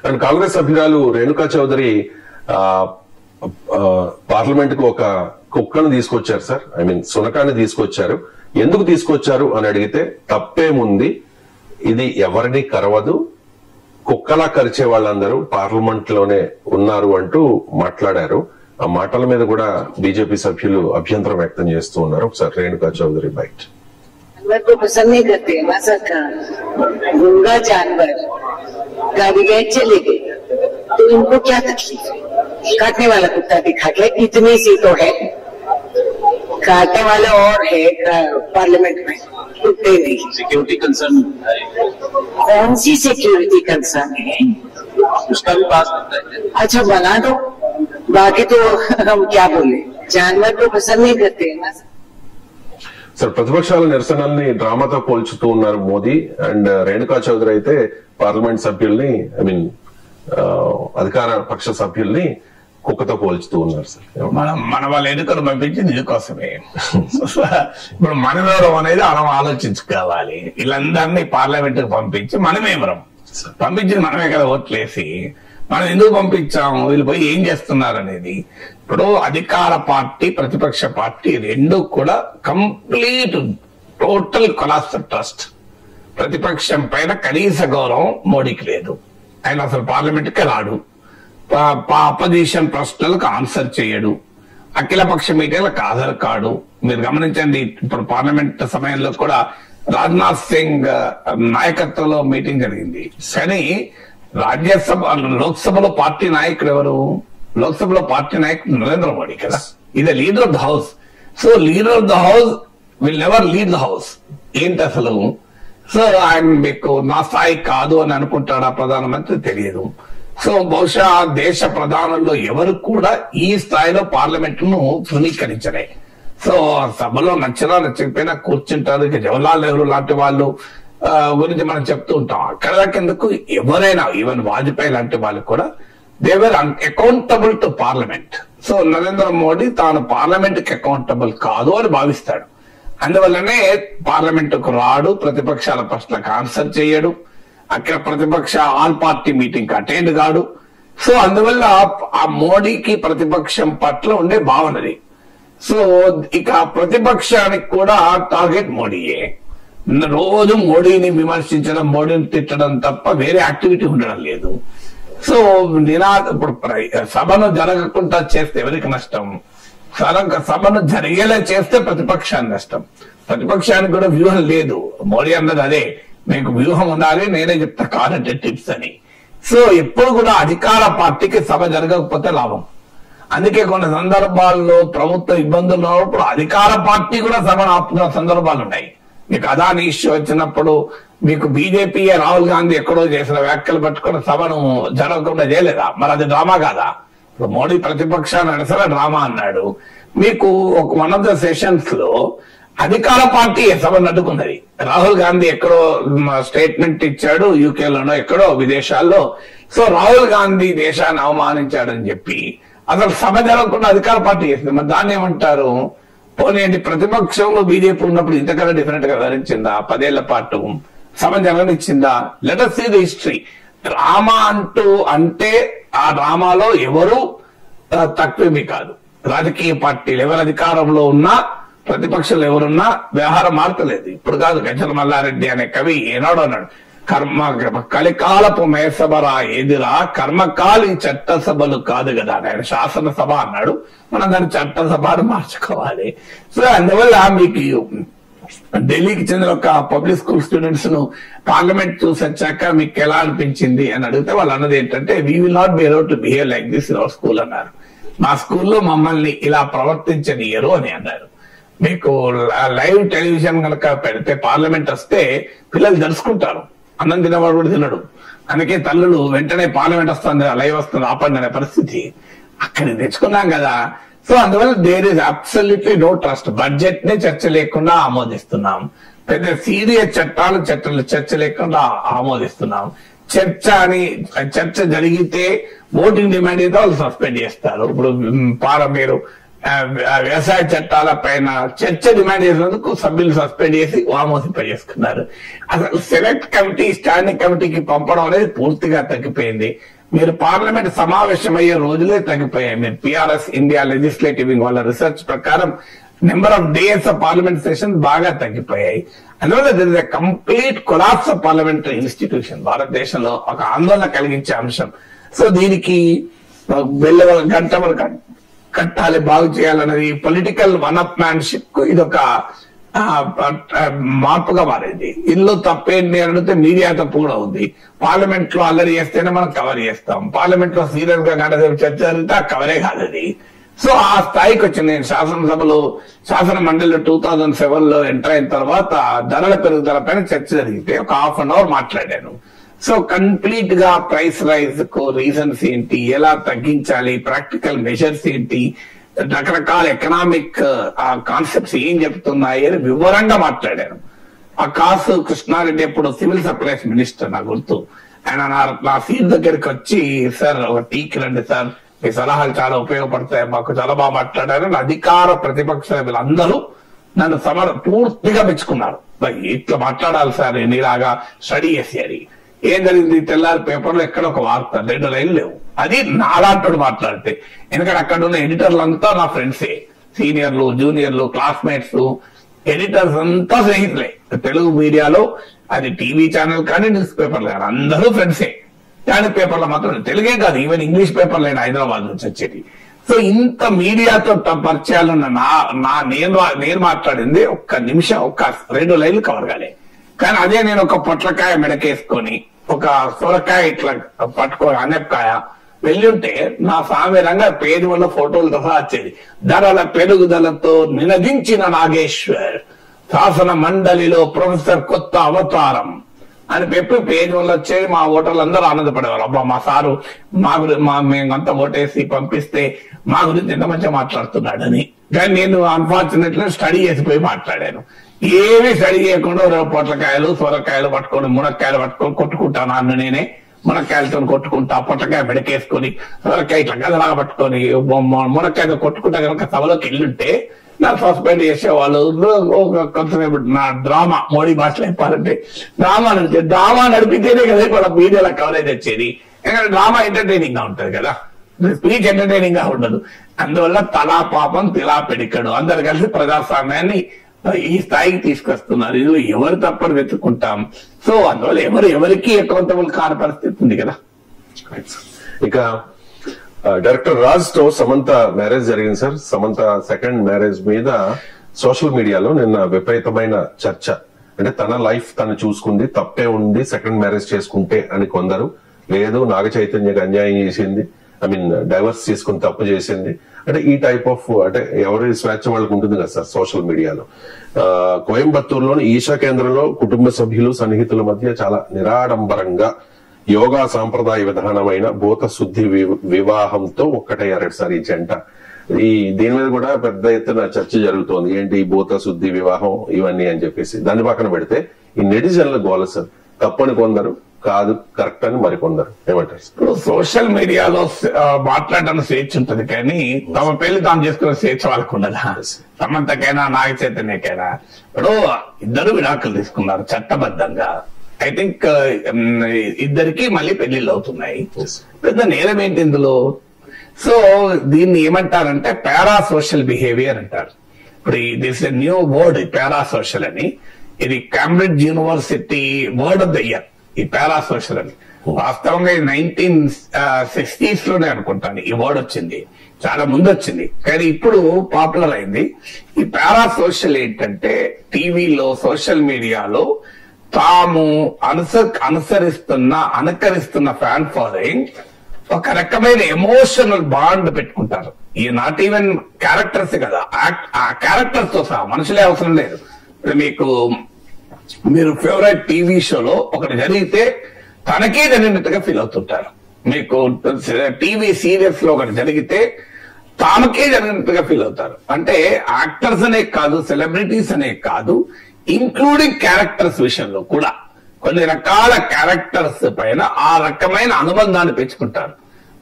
అండ్ కాంగ్రెస్ సభ్యురాలు రేణుకా చౌదరి పార్లమెంట్ కు ఒక కుక్కను తీసుకొచ్చారు సార్. ఐ మీన్ సునకాన్ని తీసుకొచ్చారు. ఎందుకు తీసుకొచ్చారు అని అడిగితే తప్పేముంది, ఇది ఎవరిని కరవదు, కుక్కలా కరిచే వాళ్ళందరూ పార్లమెంట్ లోనే ఉన్నారు అంటూ మాట్లాడారు. ఆ మాటల మీద కూడా బీజేపీ సభ్యులు అభ్యంతరం వ్యక్తం చేస్తూ ఉన్నారు. ఒకసారి రేణుకా చౌదరి బయట. जानवर को पसंद नहीं करते ना सरकार, गूंगा जानवर गाड़ी में चले गए तो इनको क्या तकलीफ है? काटने वाला कुत्ता दिखा के इतनी सी तो है, काटने वाला और है पार्लियामेंट में, कुत्ते नहीं। सिक्योरिटी कंसर्न कौन सी सिक्योरिटी कंसर्न है? उसका भी पास करता है। अच्छा बना दो, बाकी तो हम क्या बोले, जानवर को पसंद नहीं करते ना। సార్, ప్రతిపక్షాల నిరసనల్ని డ్రామాతో పోల్చుతూ ఉన్నారు మోదీ. అండ్ రేణుకా చౌదరి అయితే పార్లమెంట్ సభ్యుల్ని, ఐ మీన్ అధికార పక్ష సభ్యుల్ని కుక్కతో పోల్చుతూ ఉన్నారు సార్. మన వాళ్ళ ఎన్నికలు పంపించింది ఇందుకోసమే. ఇప్పుడు మనమెవరం అనేది మనం ఆలోచించుకోవాలి. వీళ్ళందరినీ పార్లమెంట్ కు పంపించి మనమేమరం పంపించింది మనమే కదా ఓట్లేసి. మనం ఎందుకు పంపించాము, వీళ్ళు పోయి ఏం చేస్తున్నారు అనేది. ఇప్పుడు అధికార పార్టీ ప్రతిపక్ష పార్టీ రెండు కూడా కంప్లీట్ టోటల్ కొలాప్స్ ట్రస్ట్. ప్రతిపక్షం పైన కనీస గౌరవం మోడీకి లేదు. ఆయన అసలు పార్లమెంట్ కి రాడు, అపోజిషన్ ప్రశ్నలకు ఆన్సర్ చేయడు, అఖిలపక్ష మీటింగ్లకు హాజరు కాడు. మీరు గమనించండి, ఇప్పుడు పార్లమెంట్ సమయంలో కూడా రాజ్నాథ్ సింగ్ నాయకత్వంలో మీటింగ్ జరిగింది. కానీ రాజ్యసభ లోక్సభలో పార్టీ నాయకుడు ఎవరు? లోక్సభలో పార్టీ నాయకుడు నరేంద్ర మోడీ కదా. ఇది leader of the house. So leader of the house will never lead the house. ఏంటి అసలు? సో ఆయన మీకు నా స్థాయి కాదు అని అనుకుంటాడా ప్రధానమంత్రి? తెలియదు. సో బహుశా దేశ ప్రధానుల్లో ఎవరు కూడా ఈ స్థాయిలో పార్లమెంట్ ను తృణీకరించలే. సో సభలో నచ్చినా నచ్చకపోయినా కూర్చుంటారు. ఇక జవహర్లాల్ నెహ్రూ లాంటి వాళ్ళు గురించి మనం చెప్తూ ఉంటాం. అక్కడ కిందకు ఎవరైనా, ఈవెన్ వాజ్పేయి లాంటి వాళ్ళు కూడా they were accountable to parliament. So Narendra Modi తాను పార్లమెంట్ కి అకౌంటబుల్ కాదు అని భావిస్తాడు. అందువల్లనే పార్లమెంట్ కు రాడు, ప్రతిపక్షాల ప్రశ్నలకు ఆన్సర్ చేయడు, అక్కడ ప్రతిపక్ష ఆల్ పార్టీ మీటింగ్ అటెండ్ కాడు. సో అందువల్ల ఆ మోడీకి ప్రతిపక్షం పట్ల ఉండే భావనది. సో ఇక ప్రతిపక్షానికి కూడా టార్గెట్ మోడీయే. రోజు మోడీని విమర్శించడం, మోడీని తిట్టడం తప్ప వేరే యాక్టివిటీ ఉండడం లేదు. సో ఇప్పుడు సభను జరగకుండా చేస్తే ఎవరికి నష్టం? సభను జరిగేలా చేస్తే ప్రతిపక్షానికి నష్టం. ప్రతిపక్షానికి కూడా వ్యూహం లేదు. మోడీ అన్నది అదే, మీకు వ్యూహం ఉండాలి, నేనే చెప్తా కాదంటే టిప్స్ అని. సో ఎప్పుడు కూడా అధికార పార్టీకి సభ జరగకపోతే లాభం. అందుకే కొన్ని సందర్భాల్లో ప్రభుత్వ ఇబ్బందులు ఉన్నప్పుడు అధికార పార్టీ కూడా సభను ఆపుతున్న సందర్భాలు ఉన్నాయి. మీకు అదాని ఇష్యూ వచ్చినప్పుడు మీకు బీజేపీ రాహుల్ గాంధీ ఎక్కడో చేసిన వ్యాఖ్యలు పట్టుకుని సభను జరగకుండా చేయలేదా? మరి అది డ్రామా కాదా? ఇప్పుడు మోడీ ప్రతిపక్షాన్ని నడిసిన డ్రామా అన్నాడు. మీకు ఒక వన్ ఆఫ్ ద సెషన్స్ లో అధికార పార్టీ సభను అడ్డుకున్నది. రాహుల్ గాంధీ ఎక్కడో స్టేట్మెంట్ ఇచ్చాడు, యూకేలోనో ఎక్కడో విదేశాల్లో. సో రాహుల్ గాంధీ దేశాన్ని అవమానించాడని చెప్పి అసలు సభ జరగకుండా అధికార పార్టీ చేసింది. మరి దాన్ని ఏమంటారు? పోనీ ప్రతిపక్షంలో బీజేపీ ఉన్నప్పుడు ఇంతకన్నా డిఫరెంట్ గా వివరించిందా? 10 ఏళ్ల పాటు సభ జరగనిచ్చిందా? Let us see the history. Drama అంటే ఆ డ్రామాలో ఎవరు తక్కువేమీ కాదు. రాజకీయ పార్టీలు ఎవరు అధికారంలో ఉన్నా, ప్రతిపక్షాలు ఎవరున్నా వ్యవహారం మార్చలేదు. ఇప్పుడు కాదు, గజల మల్లారెడ్డి అనే కవి ఏనాడో అన్నాడు, కలికాలపు మేసభరా ఎదిరా కర్మకాలి చట్టసభలు కాదు కదా. ఆయన శాసనసభ అన్నాడు, మనం దాన్ని చట్టసభను మార్చుకోవాలి. సో అందువల్ల మీకు ఢిల్లీకి చెందిన ఒక పబ్లిక్ స్కూల్ స్టూడెంట్స్ ను పార్లమెంట్ చూసి వచ్చాక మీకు ఎలా అనిపించింది అని అడిగితే వాళ్ళు అన్నది ఏంటంటే, we will not be allowed to behave like this in our school అన్నారు. మా స్కూల్లో మమ్మల్ని ఇలా ప్రవర్తించనియరు అని అన్నారు. మీకు లైవ్ టెలివిజన్ కనుక పెడితే పార్లమెంట్ వస్తే పిల్లలు తెలుసుకుంటారు, అన్నం తినేవాడు కూడా తినడు. అందుకే తల్లులు వెంటనే పార్లమెంట్ వస్తుంది, లైవ్ వస్తుంది ఆపండి అనే పరిస్థితి అక్కడ తెచ్చుకున్నాం కదా. సో అందువల్ల there is absolutely no trust. Budget నే చర్చ లేకుండా ఆమోదిస్తున్నాం, పెద్ద సీరియస్ చట్టాలు చర్చ లేకుండా ఆమోదిస్తున్నాం. చర్చ జరిగితే ఓటింగ్ డిమాండ్ అయితే వాళ్ళు సస్పెండ్ చేస్తారు. ఇప్పుడు మీరు వ్యవసాయ చట్టాల పైన చర్చ డిమాండ్ చేసినందుకు సభ్యులు సస్పెండ్ చేసి వామోసింపజేసుకున్నారు. అసలు సెలెక్ట్ కమిటీ స్టాండింగ్ కమిటీకి పంపడం అనేది పూర్తిగా తగ్గిపోయింది. మీరు పార్లమెంట్ సమావేశం అయ్యే రోజులే తగ్గిపోయాయి. మీరు పిఆర్ఎస్ ఇండియా లెజిస్లేటివ్ వింగ్ వాళ్ళ రీసెర్చ్ ప్రకారం number of days of parliament session బాగా తగ్గిపోయాయి. అందువల్ల there is a complete collapse of parliamentary institution భారతదేశంలో ఒక ఆందోళన కలిగించే అంశం. సో దీనికి గంట కట్టాలి, బాగు చేయాలన్నది పొలిటికల్ వన్ అప్ మ్యాన్షిప్ కు ఇదొక మార్పుగా మారింది. ఇందులో తప్పేంటి అని అడిగితే మీడియా తప్పు కూడా ఉంది. పార్లమెంట్ లో అల్లరి చేస్తేనే మనం కవర్ చేస్తాం, పార్లమెంట్ లో సీరియస్ గా గంట చర్చ జరిగితే ఆ కవరే కాదు అది. సో ఆ స్థాయికి వచ్చింది. నేను శాసనసభలో శాసన మండలిలో 2007 లో ఎంటర్ అయిన తర్వాత ధరల పెరుగుదల పైన చర్చ జరిగితే ఒక ½ an hour మాట్లాడాను. సో కంప్లీట్ గా ప్రైస్ రైజ్ కు రీజన్స్ ఏంటి, ఎలా తగ్గించాలి, ప్రాక్టికల్ మెజర్స్ ఏంటి, రకరకాల ఎకనామిక్ కాన్సెప్ట్స్ ఏం చెప్తున్నాయి అని వివరంగా మాట్లాడాను. ఆ కాసు కృష్ణారెడ్డి ఎప్పుడు సివిల్ సప్లైస్ మినిస్టర్ నాకు గుర్తు, ఆయన నా సీట్ దగ్గరికి వచ్చి సార్ ఒక టీకి రండి సార్, మీ సలహాలు చాలా ఉపయోగపడతాయి, మాకు చాలా బాగా మాట్లాడారు. అధికార ప్రతిపక్ష వీళ్ళందరూ నన్ను పూర్తిగా మెచ్చుకున్నారు. ఇట్లా మాట్లాడాలి సార్, నీలాగా స్టడీ చేసి అని. ఏం జరిగింది, తెల్లారి పేపర్లో ఎక్కడ ఒక వార్త 2 లైన్లు లేవు. అది నాలాంటి మాట్లాడితే, ఎందుకంటే అక్కడ ఉన్న ఎడిటర్లు అంతా నా ఫ్రెండ్సే, సీనియర్లు, జూనియర్లు, క్లాస్మేట్స్, ఎడిటర్స్ అంతా స్నేహితులే. తెలుగు మీడియాలో అది టీవీ ఛానల్ కానీ న్యూస్ పేపర్లు కానీ అందరూ ఫ్రెండ్సే. కానీ పేపర్లో మాత్రం తెలుగే కాదు, ఈవెన్ ఇంగ్లీష్ పేపర్లు అయినా హైదరాబాద్ నుంచి వచ్చేది. సో ఇంత మీడియాతో పరిచయాలున్న నేను మాట్లాడింది 1 నిమిషం, 2 లైన్లు కవర్ కాలే. కానీ అదే నేను ఒక పొట్లకాయ మెడకేసుకొని ఒక సొరకాయ ఇట్లా పట్టుకొని అనపకాయ వెళ్ళుంటే నా సామీరంగా పేరు వల్ల ఫోటోలు సహా వచ్చేది. ధరల పెరుగుదలతో నినదించిన నాగేశ్వర్, శాసన మండలిలో ప్రొఫెసర్ కొత్త అవతారం అని చెప్పి పేరు వల్ల వచ్చేది. మా ఓటర్లు అందరూ ఆనందపడేవారు, అబ్బా మా సారు మేమంతా ఓటేసి పంపిస్తే మా గురించి ఎంత మంచిగా మాట్లాడుతున్నాడని. కానీ నేను అన్ఫార్చునేట్లీ స్టడీ చేసిపోయి మాట్లాడాను. ఏమీ స్టడీ చేయకుండా పొట్లకాయలు సొరకాయలు పట్టుకొని మునక్కాయలు పట్టుకొని కొట్టుకుంటాను అన్ను నేనే. మునక్కాయలతో కొట్టుకుంటా, పొట్లకాయ మెడకేసుకొని సొరకాయ ఇట్లా గదలాగా పట్టుకొని మునక్కాయతో కొట్టుకుంటా కనుక సభలోకి వెళ్ళుంటే నాకు సస్పెండ్ చేసేవాళ్ళు. కొంతసేపు నా డ్రామా, మోడీ భాషలో చెప్పాలంటే డ్రామా నడిపితేనే కదా కూడా మీడియాలో కవరేజ్ వచ్చేది. ఎందుకంటే డ్రామా ఎంటర్టైనింగ్ గా ఉంటది కదా, స్పీచ్ ఎంటర్టైనింగ్ గా ఉండదు. అందువల్ల తలా పాపం తిలా పెడికడు అందరు కలిసి ప్రజాస్వామ్యాన్ని ఈ స్థాయికి తీసుకొస్తున్నారు. ఇది ఎవరు తప్పని వెతుక్కుంటాం. సో అందువల్ల ఎవరికి అకౌంటబుల్ కాని పరిస్థితి ఉంది కదా. ఇక డైరెక్టర్ రాజ్ తో సమంత మ్యారేజ్ జరిగింది సార్. సమంత సెకండ్ మ్యారేజ్ మీద సోషల్ మీడియాలో నిన్న విపరీతమైన చర్చ. అంటే తన లైఫ్ తను చూసుకుంది, తప్పే ఉంది సెకండ్ మ్యారేజ్ చేసుకుంటే అని కొందరు, లేదు నాగ చైతన్యకి అన్యాయం చేసింది, డైవర్స్ తీసుకుని తప్పు చేసింది. అంటే ఈ టైప్ ఆఫ్, అంటే ఎవరి స్వేచ్ఛ వాళ్ళకు ఉంటుంది కదా సార్ సోషల్ మీడియాలో. కోయంబత్తూరులోని ఈషా కేంద్రంలో కుటుంబ సభ్యులు సన్నిహితుల మధ్య చాలా నిరాడంబరంగా యోగా సాంప్రదాయ విధానమైన భూత శుద్ధి వివాహంతో ఒక్కటయ్యారు సార్ ఈ జంట. దీని మీద కూడా పెద్ద ఎత్తున చర్చ జరుగుతోంది. ఏంటి ఈ భూత శుద్ధి వివాహం ఇవన్నీ అని చెప్పేసి. దాన్ని పక్కన పెడితే ఈ నెటిజన్ల గోల సార్, తప్పని కొందరు, కాదు కరెక్ట్ అని మరికొందరు. ఏమంటారు? ఇప్పుడు సోషల్ మీడియాలో మాట్లాడడానికి స్వేచ్ఛ ఉంటుంది, కానీ తమ పెళ్లి తాము చేసుకునే స్వేచ్ఛ వాళ్ళకు ఉండదా? సమంతకైనా నాగ చైతన్యకైనా. ఇప్పుడు ఇద్దరు విడాకులు తీసుకున్నారు చట్టబద్ధంగా. ఐ థింక్ ఇద్దరికి మళ్ళీ పెళ్లిళ్ళు అవుతున్నాయి. పెద్ద నేరం ఏంటి ఇందులో? సో దీన్ని ఏమంటారంటే పారా సోషల్ బిహేవియర్ అంటారు. ఇప్పుడు this a new word para social అని. ఇది Cambridge university word of the year ఈ పారా సోషల్ అని. వాస్తవంగా 1960s లోనే అనుకుంటాను ఈ వర్డ్ వచ్చింది, చాలా ముందు వచ్చింది, కానీ ఇప్పుడు పాపులర్ అయింది. ఈ పారా సోషల్ ఏంటంటే టీవీలో సోషల్ మీడియాలో తాము అనుకరిస్తున్న ఫ్యాన్ ఫాలోయింగ్ ఒక రకమైన ఎమోషనల్ బాండ్ పెట్టుకుంటారు. ఈ నాట్ ఈవెన్ క్యారెక్టర్స్ కదా, ఆ క్యారెక్టర్స్ తో సహా మనుషులే అవసరం లేదు. మీరు ఫేవరెట్ టీవీ షోలో ఒకటి జరిగితే తనకే జరిగినట్టుగా ఫీల్ అవుతుంటారు. మీకు టీవీ సీరియల్స్ లో ఒకటి జరిగితే తామకే జరిగినట్టుగా ఫీల్ అవుతారు. అంటే యాక్టర్స్ అనే కాదు, సెలబ్రిటీస్ అనే కాదు, ఇంక్లూడింగ్ క్యారెక్టర్స్ విషయంలో కూడా కొన్ని రకాల క్యారెక్టర్స్ పైన ఆ రకమైన అనుబంధాన్ని పెంచుకుంటారు.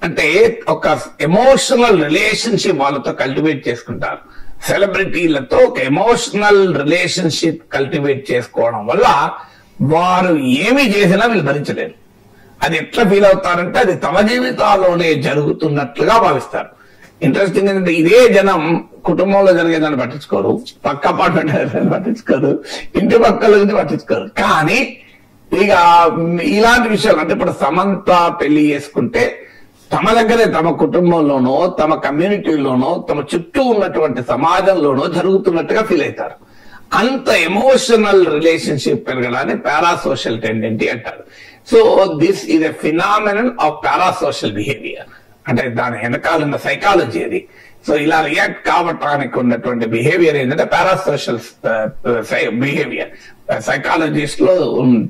అంటే ఒక ఎమోషనల్ రిలేషన్షిప్ వాళ్ళతో కల్టివేట్ చేసుకుంటారు. సెలబ్రిటీలతో ఒక ఎమోషనల్ రిలేషన్షిప్ కల్టివేట్ చేసుకోవడం వల్ల వారు ఏమి చేసినా వీళ్ళు భరించలేరు. అది ఎట్లా ఫీల్ అవుతారంటే అది తమ జీవితాల్లోనే జరుగుతున్నట్లుగా భావిస్తారు. ఇంట్రెస్టింగ్ ఏంటంటే ఇదే జనం కుటుంబంలో జరిగేదాన్ని పట్టించుకోరు, పక్క అపార్ట్మెంట్ పట్టించుకోరు, ఇంటి పక్కల గురించి పట్టించుకోరు. కానీ ఇక ఇలాంటి విషయాలు అంటే ఇప్పుడు సమంత పెళ్లి చేసుకుంటే తమ దగ్గరే తమ కుటుంబంలోనో తమ కమ్యూనిటీలోనో తమ చుట్టూ ఉన్నటువంటి సమాజంలోనో జరుగుతున్నట్టుగా ఫీల్ అవుతారు. అంత ఎమోషనల్ రిలేషన్షిప్ పెరగడాన్ని పారాసోషల్ టెండెంటీ అంటారు. So this is a phenomenon of పారాసోషల్ behaviour. అంటే దాని వెనకాలన్న సైకాలజీ అది. సో ఇలా రియాక్ట్ కావటానికి ఉన్నటువంటి బిహేవియర్ ఏంటంటే పారాసోషల్ బిహేవియర్. సైకాలజిస్ట్ లో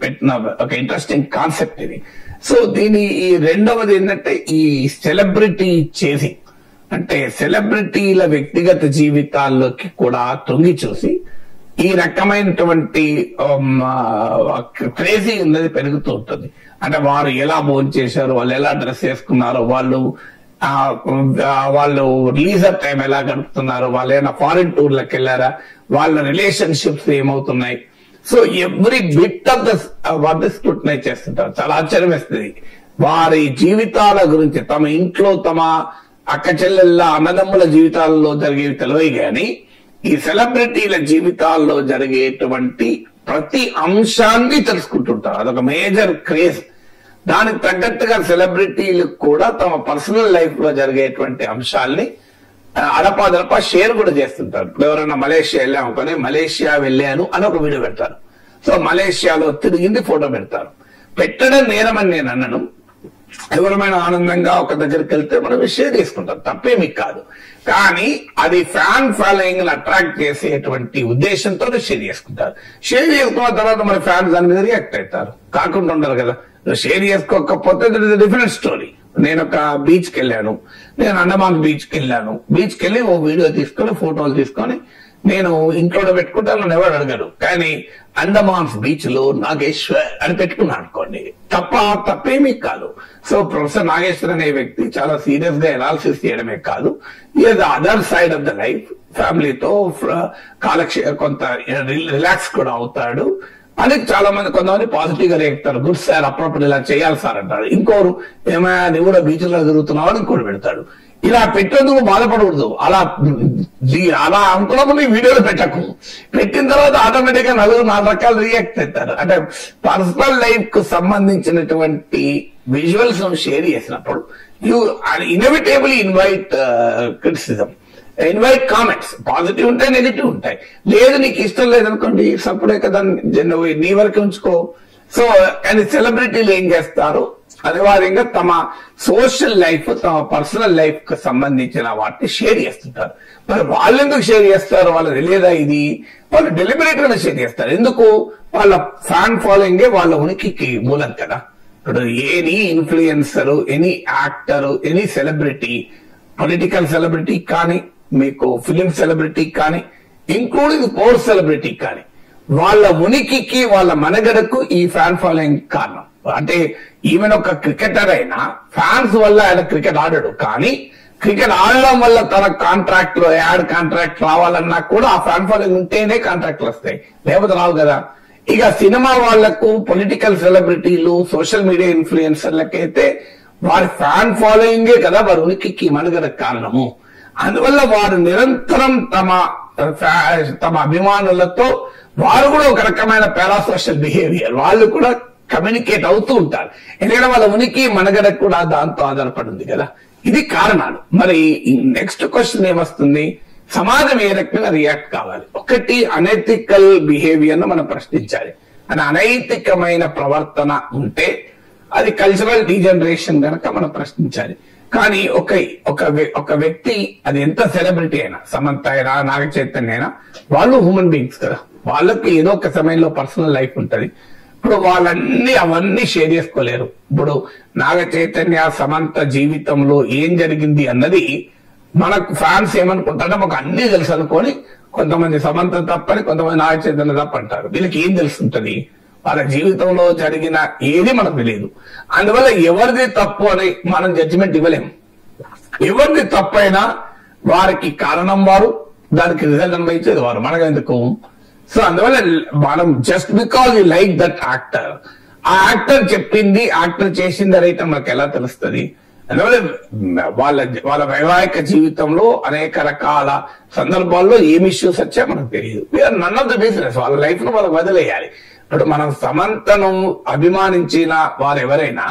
పెట్టిన ఒక ఇంట్రెస్టింగ్ కాన్సెప్ట్ ఇది. సో దీని ఈ రెండవది ఏంటంటే ఈ సెలబ్రిటీ చేసి అంటే సెలబ్రిటీల వ్యక్తిగత జీవితాల్లోకి కూడా తొంగి చూసి ఈ రకమైనటువంటి క్రేజీ ఉన్నది పెరుగుతూ ఉంటుంది. అంటే వారు ఎలా భోజనం చేశారు, వాళ్ళు ఎలా డ్రెస్ వేసుకున్నారు, వాళ్ళు లీజర్ టైం ఎలా గడుపుతున్నారు, వాళ్ళు ఏమైనా ఫారిన్ టూర్లకు వెళ్ళారా, వాళ్ళ రిలేషన్షిప్స్ ఏమవుతున్నాయి. So every bit of the scrutinize చేస్తుంటారు. చాలా ఆశ్చర్యం వేస్తుంది. వారి జీవితాల గురించి తమ ఇంట్లో తమ అక్క చెల్లెళ్ళ అన్నదమ్ముల జీవితాల్లో జరిగేవి తెలియదు కానీ ఈ సెలబ్రిటీల జీవితాల్లో జరిగేటువంటి ప్రతి అంశాన్ని తెలుసుకుంటుంటారు. అదొక మేజర్ క్రేజ్. దానికి తగ్గట్టుగా సెలబ్రిటీలు కూడా తమ పర్సనల్ లైఫ్ లో జరిగేటువంటి అంశాల్ని అడపాదడపా షేర్ కూడా చేస్తుంటారు. ఇప్పుడు ఎవరైనా మలేషియా వెళ్ళామనుకొని మలేషియా వెళ్ళాను అని ఒక వీడియో పెడతారు. సో మలేషియాలో తిరిగింది ఫోటో పెడతారు. పెట్టడం నేరమని నేను అన్నను. ఎవరమైనా ఆనందంగా ఒక దగ్గరికి వెళ్తే మనం షేర్ చేసుకుంటాం, తప్పేమీ కాదు. కానీ అది ఫ్యాన్ ఫాలోయింగ్ అట్రాక్ట్ చేసేటువంటి ఉద్దేశంతో షేర్ చేసుకుంటారు. షేర్ చేసుకున్న తర్వాత మన ఫ్యాన్స్ దాని మీద రియాక్ట్ అవుతారు, కాకుండా ఉండరు కదా. షేర్ చేసుకోకపోతే డిఫరెంట్ స్టోరీ. నేను ఒక బీచ్కి వెళ్ళాను, నేను అండమాన్ బీచ్కి వెళ్ళాను. బీచ్కి వెళ్ళి ఓ వీడియో తీసుకొని ఫోటోలు తీసుకొని నేను ఇంట్లో పెట్టుకుంటాను, నన్ను ఎవరు అడగరు. కానీ అండమాన్స్ బీచ్ లో నాగేశ్వర్ అని పెట్టుకున్నాను అనుకోండి, తప్పేమీ కాదు. సో ప్రొఫెసర్ నాగేశ్వర్ అనే వ్యక్తి చాలా సీరియస్ గా అనాలిసిస్ చేయడమే కాదు, the other side of the life ఫ్యామిలీతో కొంత రిలాక్స్ కూడా అవుతాడు అని చాలా మంది కొంతమంది పాజిటివ్ గా రేగుతారు. గుడ్ సార్, అప్పుడప్పుడు ఇలా చేయాలి సార్ అంటారు. ఇంకోరు ఏమైనా నువ్వు కూడా బీచ్ లో తిరుగుతున్నావు అని ఇంకోటి పెడతాడు. ఇలా పెట్టేందుకు బాధపడకూడదు. అలా అనుకున్నప్పుడు ఈ వీడియోలు పెట్టకు. పెట్టిన తర్వాత ఆటోమేటిక్ గా 4 రకాలు రియాక్ట్ అవుతారు. అంటే పర్సనల్ లైఫ్ కు సంబంధించినటువంటి విజువల్స్ షేర్ చేసినప్పుడు you inevitably invite criticism, invite comments. Positive ఉంటాయి, నెగిటివ్ ఉంటాయి. లేదు నీకు ఇష్టం లేదనుకోండి, సప్పుడే కదా నీ వరకు ఉంచుకో. సో కానీ సెలబ్రిటీలు ఏం చేస్తారు, అనివార్యంగా తమ సోషల్ లైఫ్ తమ పర్సనల్ లైఫ్ కు సంబంధించిన వాటిని షేర్ చేస్తుంటారు. మరి వాళ్ళు ఎందుకు షేర్ చేస్తారు, వాళ్ళకి తెలియదా ఇది? వాళ్ళు డెలిబరేట్ గా షేర్ చేస్తారు. ఎందుకు? వాళ్ళ ఫ్యాన్ ఫాలోయింగే వాళ్ళ ఉనికికి మూలం కదా. ఇప్పుడు any influencer, any actor, any celebrity, political celebrity కానీ, మీకు ఫిలిం సెలబ్రిటీ కానీ, ఇంక్లూడింగ్ స్పోర్ట్స్ సెలబ్రిటీ కానీ, వాళ్ళ ఉనికికి వాళ్ళ మనుగడకు ఈ ఫ్యాన్ ఫాలోయింగ్ కారణం. అంటే ఈవెన్ ఒక క్రికెటర్ అయినా ఫ్యాన్స్ వల్ల ఆయన క్రికెట్ ఆడాడు, కానీ క్రికెట్ ఆడడం వల్ల తన కాంట్రాక్ట్ లో యాడ్ కాంట్రాక్ట్ రావాలన్నా కూడా ఆ ఫ్యాన్ ఫాలోయింగ్ ఉంటేనే కాంట్రాక్ట్లు వస్తాయి, లేకపోతే రావు కదా. ఇక సినిమా వాళ్లకు, పొలిటికల్ సెలబ్రిటీలు, సోషల్ మీడియా ఇన్ఫ్లుయెన్సర్లకైతే వారి ఫ్యాన్ ఫాలోయింగే కదా వారి ఉనికికి మనుగడ కారణము. అందువల్ల వారు నిరంతరం తమ అభిమానులతో వారు కూడా ఒక రకమైన పారాసోషల్ బిహేవియర్, వాళ్ళు కూడా కమ్యూనికేట్ అవుతూ ఉంటారు. ఎందుకంటే వాళ్ళ ఉనికి మనుగడ కూడా దాంతో ఆధారపడి ఉంది కదా. ఇది కారణాలు. మరి నెక్స్ట్ క్వశ్చన్ ఏమొస్తుంది, సమాజం ఏ రకంగా రియాక్ట్ కావాలి? ఒకటి, అనైతికల్ బిహేవియర్ ను మనం ప్రశ్నించాలి. అని అనైతికమైన ప్రవర్తన ఉంటే అది కల్చరల్ డీజనరేషన్ గనక మనం ప్రశ్నించాలి. కానీ ఒక వ్యక్తి, అది ఎంత సెలబ్రిటీ అయినా, సమంత అయినా, నాగ చైతన్య అయినా, వాళ్ళు హ్యూమన్ బీయింగ్స్ కదా. వాళ్ళకి ఏదో ఒక సమయంలో పర్సనల్ లైఫ్ ఉంటది. ఇప్పుడు అవన్నీ షేర్ చేసుకోలేరు. ఇప్పుడు నాగ చైతన్య, సమంత జీవితంలో ఏం జరిగింది అన్నది మనకు ఫ్యాన్స్ ఏమనుకుంటారో మాకు అన్ని తెలుసు అనుకొని కొంతమంది సమంత తప్పని, కొంతమంది నాగ చైతన్య తప్ప అంటారు. వీళ్ళకి ఏం తెలుసుంటది? వాళ్ళ జీవితంలో జరిగిన ఏది మనకు తెలియదు. అందువల్ల ఎవరిది తప్పు అని మనం జడ్జిమెంట్ ఇవ్వలేము. ఎవరిది తప్పు అయినా వారికి కారణం వారు, దానికి రిజల్ట్ అనుభవించేది వారు, మనకెందుకు? సో అందువల్ల మనం just because you like that actor, ఆ యాక్టర్ చెప్పింది యాక్టర్ చేసింది రైట్ మనకు ఎలా తెలుస్తుంది? అందువల్ల వాళ్ళ వైవాహిక జీవితంలో అనేక రకాల సందర్భాల్లో ఏం ఇష్యూస్ వచ్చా మనకు తెలియదు. నన్ ఆఫ్ ద బిజినెస్, వాళ్ళ లైఫ్ ను వాళ్ళకి వదిలేయాలి. ఇప్పుడు మనం సమంతను అభిమానించిన వారు ఎవరైనా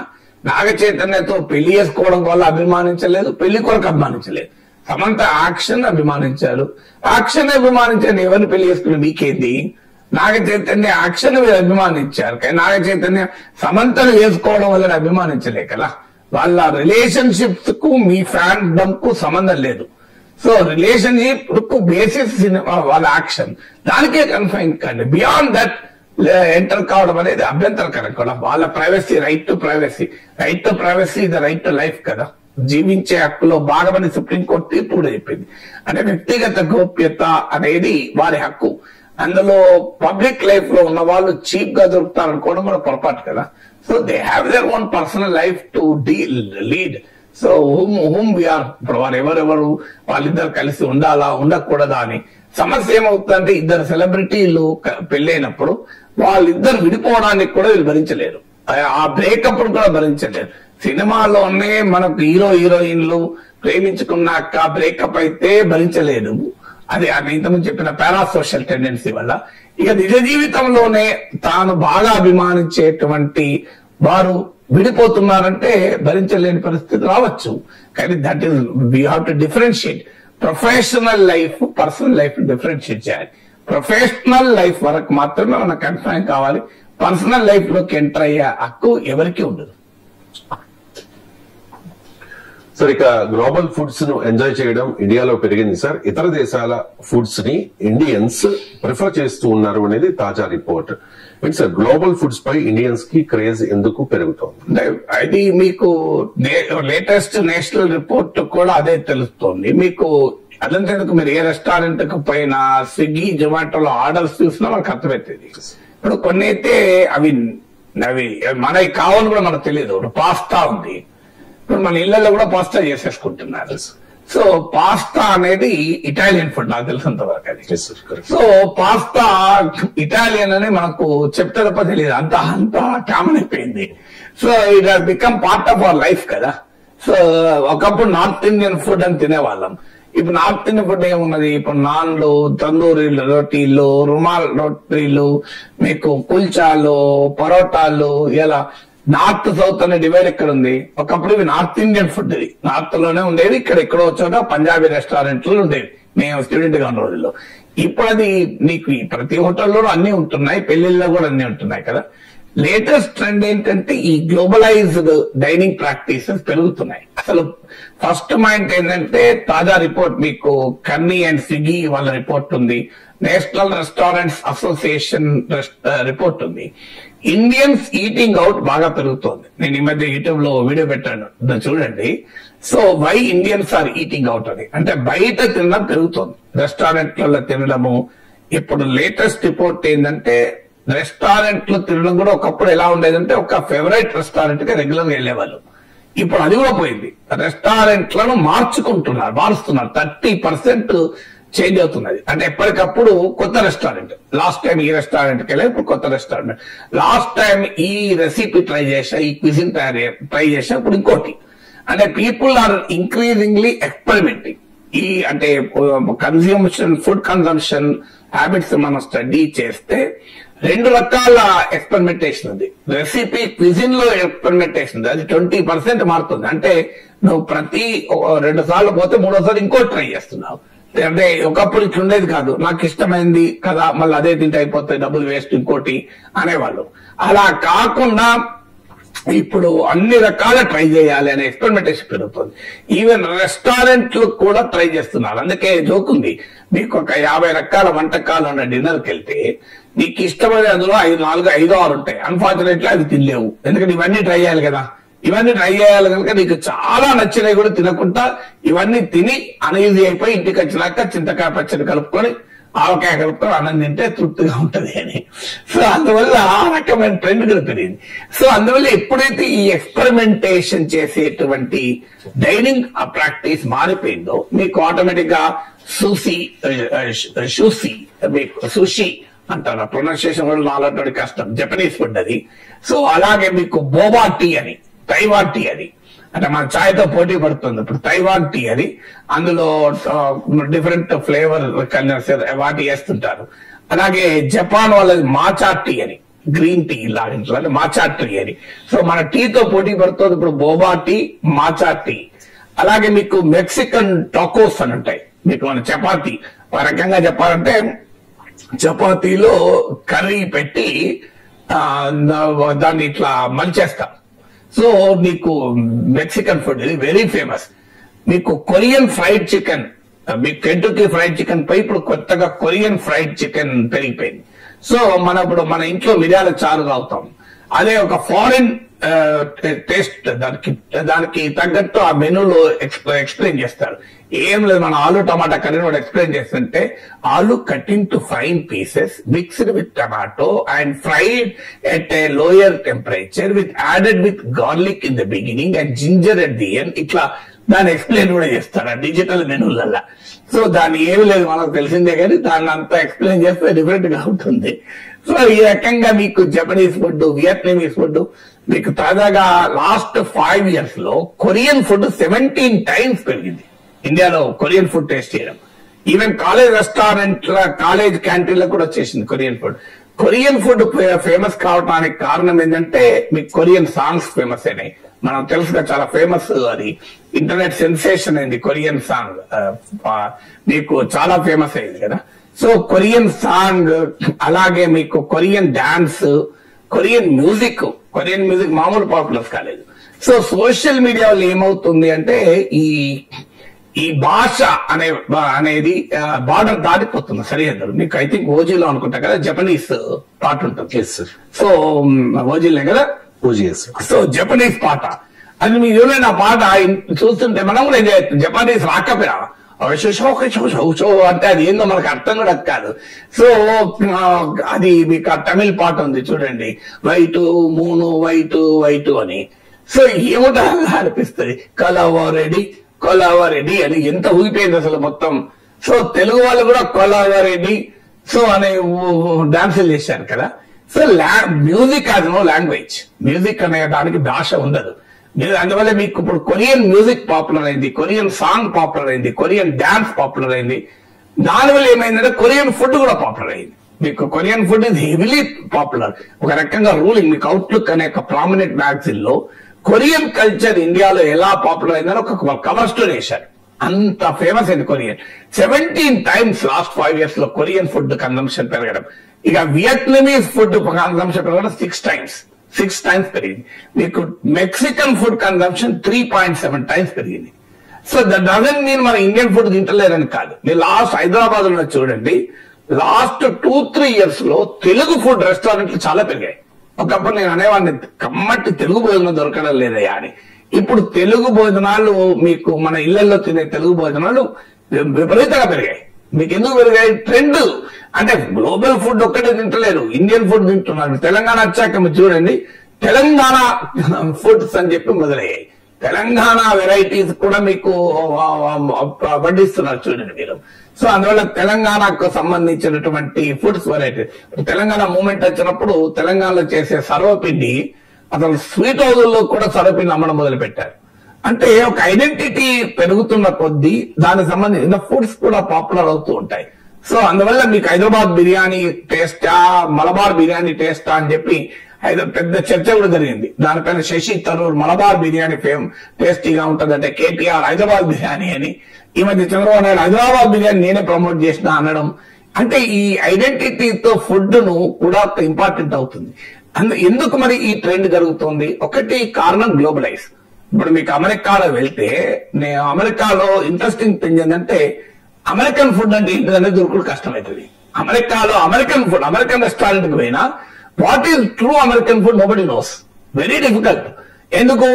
నాగ చైతన్యతో పెళ్లి చేసుకోవడం వల్ల అభిమానించలేదు, పెళ్లి కొరకు అభిమానించలేదు. సమంత యాక్షన్ అభిమానించారు, యాక్షన్ అభిమానించండి. ఎవరిని పెళ్లి చేసుకుని మీకేంది? నాగ చైతన్య యాక్షన్ మీరు అభిమానించారు, కానీ నాగ చైతన్య సమంతను చేసుకోవడం వల్ల అభిమానించలే కదా. వాళ్ళ రిలేషన్షిప్స్ కు మీ ఫ్యాన్డమ్ కు సంబంధం లేదు. సో రిలేషన్షిప్ కు బేసిస్ సినిమా వాళ్ళ యాక్షన్, దానికే కన్ఫైన్ కండి. బియాండ్ దట్ ఎంటర్ కావడం అనేది అభ్యంతరకరం కూడా. వాళ్ళ privacy, right to privacy, right to privacy the right to life కదా. జీవించే హక్కులో భాగమని సుప్రీంకోర్టు తీర్పు కూడా చెప్పింది. అంటే వ్యక్తిగత గోప్యత అనేది వారి హక్కు. అందులో పబ్లిక్ లైఫ్ లో ఉన్న వాళ్ళు చీప్ గా దొరుకుతారనుకోవడం కూడా పొరపాటు కదా. So they have their own personal life to lead. So whom we are, ఇప్పుడు వారు ఎవరెవరు వాళ్ళిద్దరు కలిసి ఉండాలా ఉండకూడదా అని. సమస్య ఏమవుతుందంటే ఇద్దరు సెలబ్రిటీలు పెళ్ళైనప్పుడు వాళ్ళిద్దరు విడిపోవడానికి కూడా వీళ్ళు భరించలేరు, ఆ బ్రేకప్ కూడా భరించలేరు. సినిమాలోనే మనకు హీరో హీరోయిన్లు ప్రేమించుకున్నాక బ్రేకప్ అయితే భరించలేదు. అది ఇంతకుముందు చెప్పిన పారాసోషల్ టెండెన్సీ వల్ల. ఇక నిజ జీవితంలోనే తాను బాగా అభిమానించేటువంటి వారు విడిపోతున్నారంటే భరించలేని పరిస్థితి రావచ్చు. కానీ that is we have to differentiate. Professional life, personal life differentiate చేయాలి. ప్రొఫెషనల్ లైఫ్ వరకు మాత్రమే మనకు కన్ఫైన్ కావాలి. పర్సనల్ లైఫ్ లోకి ఎంటర్ అయ్యే హక్కు ఎవరికి ఉండదు. సార్, ఇక గ్లోబల్ ఫుడ్స్ ను ఎంజాయ్ చేయడం ఇండియాలో పెరిగింది సార్. ఇతర దేశాల ఫుడ్స్ ని ఇండియన్స్ ప్రిఫర్ చేస్తూ ఉన్నారు అనేది తాజా రిపోర్ట్. సార్, గ్లోబల్ ఫుడ్స్ పై ఇండియన్స్ కి క్రేజ్ ఎందుకు పెరుగుతోంది? అది మీకు లేటెస్ట్ నేషనల్ రిపోర్ట్ కూడా అదే తెలుస్తోంది. మీకు అదంతేందుకు మీరు ఏ రెస్టారెంట్ కు పోయినా స్విగ్గీ జొమాటోలో ఆర్డర్స్ చూసినా మనకు అర్థమవుతుంది. ఇప్పుడు కొన్ని అయితే అవి మనకి కావాలని కూడా మనకు తెలియదు. పాస్తా ఉంది, ఇప్పుడు మన ఇళ్లలో కూడా పాస్తా చేసేసుకుంటున్నారు. సో పాస్తా అనేది ఇటాలియన్ ఫుడ్, నాకు తెలిసినంత వరకు అది. సో పాస్తా ఇటాలియన్ అని మనకు చెప్తే తప్ప తెలియదు, అంత కామన్ అయిపోయింది. So it has become part of our life కదా. సో ఒకప్పుడు నార్త్ ఇండియన్ ఫుడ్ అని తినేవాళ్ళం. ఇప్పుడు నార్త్ ఇండియన్ ఫుడ్ ఏమున్నది? ఇప్పుడు నాన్లు, తందూరి రోటీలు, రుమాల్ రోటీలు, మీకు కుల్చాలు, పరోటాలు, ఇలా నార్త్ సౌత్ అనే డివైడ్ ఎక్కడ ఉంది? ఒకప్పుడు ఇవి నార్త్ ఇండియన్ ఫుడ్, ఇది నార్త్ లోనే ఉండేది. ఇక్కడ ఎక్కడో చోట పంజాబీ రెస్టారెంట్లు ఉండేవి మేము స్టూడెంట్ గా ఉన్న రోజుల్లో. ఇప్పుడు అది నీకు ప్రతి హోటల్లోనూ అన్ని ఉంటున్నాయి, పెళ్లిళ్ళలో కూడా అన్ని ఉంటున్నాయి కదా. లేటెస్ట్ ట్రెండ్ ఏంటంటే ఈ గ్లోబలైజ్డ్ డైనింగ్ ప్రాక్టీసెస్ పెరుగుతున్నాయి. అసలు ఫస్ట్ మైండ్ ఏంటంటే తాజా రిపోర్ట్ మీకు కన్నీ అండ్ స్విగ్గీ వాళ్ళ రిపోర్ట్ ఉంది, నేషనల్ రెస్టారెంట్స్ అసోసియేషన్ రిపోర్ట్ ఉంది. ఇండియన్స్ ఈటింగ్ అవుట్ బాగా పెరుగుతోంది. నేను ఈ మధ్య యూట్యూబ్ లో వీడియో పెట్టాను, చూడండి. So why Indians are eating out అని, అంటే బయట తినడం పెరుగుతోంది, రెస్టారెంట్లలో తినడము. ఇప్పుడు లేటెస్ట్ రిపోర్ట్ ఏంటంటే రెస్టారెంట్లు తినడం కూడా ఒకప్పుడు ఎలా ఉండేదంటే ఒక ఫేవరెట్ రెస్టారెంట్ కి రెగ్యులర్ గా వెళ్లేవాళ్ళు. ఇప్పుడు అది కూడా పోయింది. రెస్టారెంట్లను మారుస్తున్నారు. 30% చేంజ్ అవుతున్నది. అంటే ఎప్పటికప్పుడు కొత్త రెస్టారెంట్. లాస్ట్ టైం ఈ రెస్టారెంట్ కి వెళ్ళా, ఇప్పుడు కొత్త రెస్టారెంట్. లాస్ట్ టైం ఈ రెసిపీ ట్రై చేసా, ఈ క్విజిన్ ట్రై చేసా, ఇప్పుడు ఇంకోటి. అంటే పీపుల్ ఆర్ ఇంక్రీజింగ్లీ ఎక్స్పెరిమెంటింగ్. ఈ అంటే ఫుడ్ కన్సంప్షన్ హ్యాబిట్స్ మనం స్టడీ చేస్తే 2 రకాల ఎక్స్పెరిమెంటేషన్ ఉంది. రెసిపీ క్విజిన్ లో ఎక్స్పెరిమెంటేషన్ ఉంది, అది 20% మారుతుంది. అంటే నువ్వు ప్రతి 2 సార్లు పోతే 3వ సారి ఇంకోటి ట్రై చేస్తున్నావు. అంటే ఒకప్పుడు ఇట్లా ఉండేది కాదు, నాకు ఇష్టమైంది కదా మళ్ళీ అదే తింటే అయిపోతాయి, డబ్బులు వేస్ట్ ఇంకోటి అనేవాళ్ళు. అలా కాకుండా ఇప్పుడు అన్ని రకాల ట్రై చేయాలి అనే ఎక్స్పెరిమెంటేషన్ పెరుగుతుంది. ఈవెన్ రెస్టారెంట్లు కూడా ట్రై చేస్తున్నారు. అందుకే జోక్ ఉంది, మీకు ఒక 50 రకాల వంటకాలు ఉన్న డిన్నర్కి వెళ్తే నీకు ఇష్టమైన అందులో 4, 5, 6 ఉంటాయి. అన్ఫార్చునేట్లీ అవి తినలేవు, ఎందుకంటే ఇవన్నీ ట్రై చేయాలి కదా. ఇవన్నీ ట్రై చేయాలి కనుక నీకు చాలా నచ్చినవి కూడా తినకుండా ఇవన్నీ తిని అనీజీ అయిపోయి ఇంటికి వచ్చినాక చింతకాయ పచ్చడి కలుపుకొని ఆవకాయ కలుపుకొని అన్నం తింటే తృప్తిగా ఉంటది అని. సో అందువల్ల ఆ రకమైన ట్రెండ్ కూడా పెరిగింది. సో అందువల్ల ఎప్పుడైతే ఈ ఎక్స్పెరిమెంటేషన్ చేసేటువంటి డైనింగ్ ప్రాక్టీస్ మారిపోయిందో మీకు ఆటోమేటిక్ గా సుషి అంటారు, ప్రొనౌన్సియేషన్ కూడా నాలుగు కష్టం, జపనీస్ ఫుడ్ అది. సో అలాగే మీకు బోబా టీ అని, తైవాన్ టీ అది, అంటే మన ఛాయ్ తో పోటీ పడుతుంది ఇప్పుడు తైవాన్ టీ అది. అందులో డిఫరెంట్ ఫ్లేవర్ వాటి వేస్తుంటారు. అలాగే జపాన్ వాళ్ళది మాచా టీ అని, గ్రీన్ టీ లాగా మాచా టీ అని. సో మన టీతో పోటీ పడుతుంది ఇప్పుడు బోబా టీ, మాచా టీ. అలాగే మీకు మెక్సికన్ టాకోస్ అని ఉంటాయి. మీకు మన చపాతీ ఒక రకంగా చెప్పాలంటే చపాతీలో కర్రీ పెట్టి దాన్ని ఇట్లా మలిచేస్తాం. సో మీకు మెక్సికన్ ఫుడ్ ఇది వెరీ ఫేమస్. మీకు కొరియన్ ఫ్రైడ్ చికెన్, మీకు కెంటుకీ ఫ్రైడ్ చికెన్ పై ఇప్పుడు కొత్తగా కొరియన్ ఫ్రైడ్ చికెన్ పెరిగిపోయింది. సో ఇప్పుడు మన ఇంట్లో మిరియాల చారు తాగుతాం, అదే ఒక ఫారిన్ టేస్ట్ దానికి తగ్గట్టు ఆ మెనూలో ఎక్స్ప్లెయిన్ చేస్తారు. ఏం లేదు, మన ఆలు టమాటా కర్రీ కూడా ఎక్స్ప్లెయిన్ చేస్తుంటే ఆలు cutting to fine pieces mixed with tomato and fried at a lower temperature with added with garlic in the beginning and ginger at the end. ఇట్లా దాన్ని ఎక్స్ప్లెయిన్ కూడా చేస్తారు డిజిటల్ మెనూలల్లా. సో దాన్ని ఏమి లేదు మనకు తెలిసిందే, కానీ దాన్ని అంతా ఎక్స్ప్లెయిన్ చేస్తే డిఫరెంట్ గా ఉంటుంది. సో ఈ రకంగా మీకు జపనీస్ ఫుడ్, వియత్నామీస్ ఫుడ్, మీకు తాజాగా లాస్ట్ 5 years లో కొరియన్ ఫుడ్ 17 times పెరిగింది. ఇండియాలో కొరియన్ ఫుడ్ టేస్ట్ చేయడం, even college restaurant, college canteen లో కూడా వచ్చేసింది Korean food. Korean food famous కావడానికి కారణం ఏంటంటే మీకు కొరియన్ సాంగ్స్ ఫేమస్ అయినాయి. మనం తెలుసుగా చాలా ఫేమస్, అది ఇంటర్నెట్ సెన్సేషన్ అయింది కొరియన్ సాంగ్, మీకు చాలా ఫేమస్ అయింది కదా. సో కొరియన్ సాంగ్, అలాగే మీకు కొరియన్ డాన్స్, కొరియన్ మ్యూజిక్ మామూలు పాపులర్ కాలేదు. సో సోషల్ మీడియాలో ఏమవుతుంది అంటే ఈ భాష అనేది బార్డర్ దాటిపోతుంది, సరిహద్దులు. మీకు ఐ థింక్ ఓజీలో అనుకుంటా కదా జపనీస్ పాట ఉంటుంది. సో ఓజీలే కదా ఓజీ. సో జపనీస్ పాట అది మీరు ఎవరైనా పాట చూస్తుంటే మనం కూడా ఎంజాయ్ చేస్తాం. జపనీస్ రాకపోయినా అంటే అది ఏందో మనకు అర్థం కూడా కాదు. సో అది మీకు తమిళ్ పాట ఉంది చూడండి, వైటు మూను వైటు వైటు అని. సో ఏమిటా అనిపిస్తుంది, కొలావారెడ్డి అని ఎంత ఊగిపోయింది అసలు మొత్తం. సో తెలుగు వాళ్ళు కూడా కొలావారెడ్డి సో అనే డాన్సులు చేశారు కదా. సో మ్యూజిక్ అది నో లాంగ్వేజ్, మ్యూజిక్ అనే దానికి భాష ఉండదు. అందువల్ల మీకు ఇప్పుడు కొరియన్ మ్యూజిక్ పాపులర్ అయింది, కొరియన్ సాంగ్ పాపులర్ అయింది, కొరియన్ డాన్స్ పాపులర్ అయింది. దానివల్ల ఏమైందంటే కొరియన్ ఫుడ్ కూడా పాపులర్ అయింది. మీకు Korean food is heavily popular. ఒక రకంగా రూలింగ్, మీకు అవుట్లుక్ అనే ఒక ప్రామినెంట్ మ్యాగజైన్ లో కొరియన్ కల్చర్ ఇండియాలో ఎలా పాపులర్ అయిందని ఒక కవర్ స్టోరీ వేశారు. అంత ఫేమస్ అయింది కొరియన్. 17 times లాస్ట్ 5 years లో కొరియన్ ఫుడ్ కన్సంప్షన్ పెరగడం. ఇక వియత్నమీస్ ఫుడ్ కన్సంప్షన్ పెరగడం 6 times పెరిగింది. మీకు మెక్సికన్ ఫుడ్ కన్సంప్షన్ 3.7 times పెరిగింది. సో దట్ డజంట్ మీన్ మన ఇండియన్ ఫుడ్ తింటలేరని కాదు. మీరు లాస్ట్ హైదరాబాద్ లో చూడండి, లాస్ట్ 2-3 years లో తెలుగు ఫుడ్ రెస్టారెంట్లు చాలా పెరిగాయి. ఒకప్పుడు నేను అనేవాడిని కమ్మటి తెలుగు భోజనం దొరకడం లేదయ్యా అని. ఇప్పుడు తెలుగు భోజనాలు మీకు మన ఇళ్లలో తినే తెలుగు భోజనాలు విపరీతంగా పెరిగాయి. మీకు ఎందుకు పెరిగాయి? ట్రెండ్ అంటే గ్లోబల్ ఫుడ్ ఒక్కటే తింటలేరు, ఇండియన్ ఫుడ్ తింటున్నారు. తెలంగాణ వచ్చాక మీరు చూడండి, తెలంగాణ ఫుడ్స్ అని చెప్పి మొదలయ్యాయి. తెలంగాణ వెరైటీస్ కూడా మీకు వడ్డిస్తున్నారు చూడండి మీరు. సో అందువల్ల తెలంగాణకు సంబంధించినటువంటి ఫుడ్స్ వెరైటీ. తెలంగాణ మూమెంట్ వచ్చినప్పుడు తెలంగాణలో చేసే సర్వపిండి అసలు స్వీట్ హౌజుల్లో కూడా సర్వపిండి అమ్మడం మొదలు పెట్టారు. అంటే ఒక ఐడెంటిటీ పెరుగుతున్న కొద్దీ దానికి సంబంధించిన ఫుడ్స్ కూడా పాపులర్ అవుతూ ఉంటాయి. సో అందువల్ల మీకు హైదరాబాద్ బిర్యానీ టేస్టా, మలబార్ బిర్యానీ టేస్టా అని చెప్పి పెద్ద చర్చ కూడా జరిగింది. దానిపైన శశి థరూర్ మలబార్ బిర్యానీ టేస్టీగా ఉంటుందంటే కేటీఆర్ హైదరాబాద్ బిర్యానీ అని, ఈ మధ్య చంద్రబాబు నాయుడు హైదరాబాద్ బిర్యానీ నేనే ప్రమోట్ చేసిన అనడం. అంటే ఈ ఐడెంటిటీతో ఫుడ్ ను కూడా ఇంపార్టెంట్ అవుతుంది. ఎందుకు మరి ఈ ట్రెండ్ జరుగుతుంది? ఒకటి కారణం గ్లోబలైజ్. ఇప్పుడు మీకు అమెరికాలో వెళ్తే, అమెరికాలో ఇంట్రెస్టింగ్ థింగ్ ఏంటంటే అమెరికన్ ఫుడ్ అంటే ఏంటనేది దొరుకుడు కష్టమవుతుంది. అమెరికాలో అమెరికన్ ఫుడ్, అమెరికన్ రెస్టారెంట్ కి పోయినా what is true American food nobody knows, very difficult. ఎందుకు?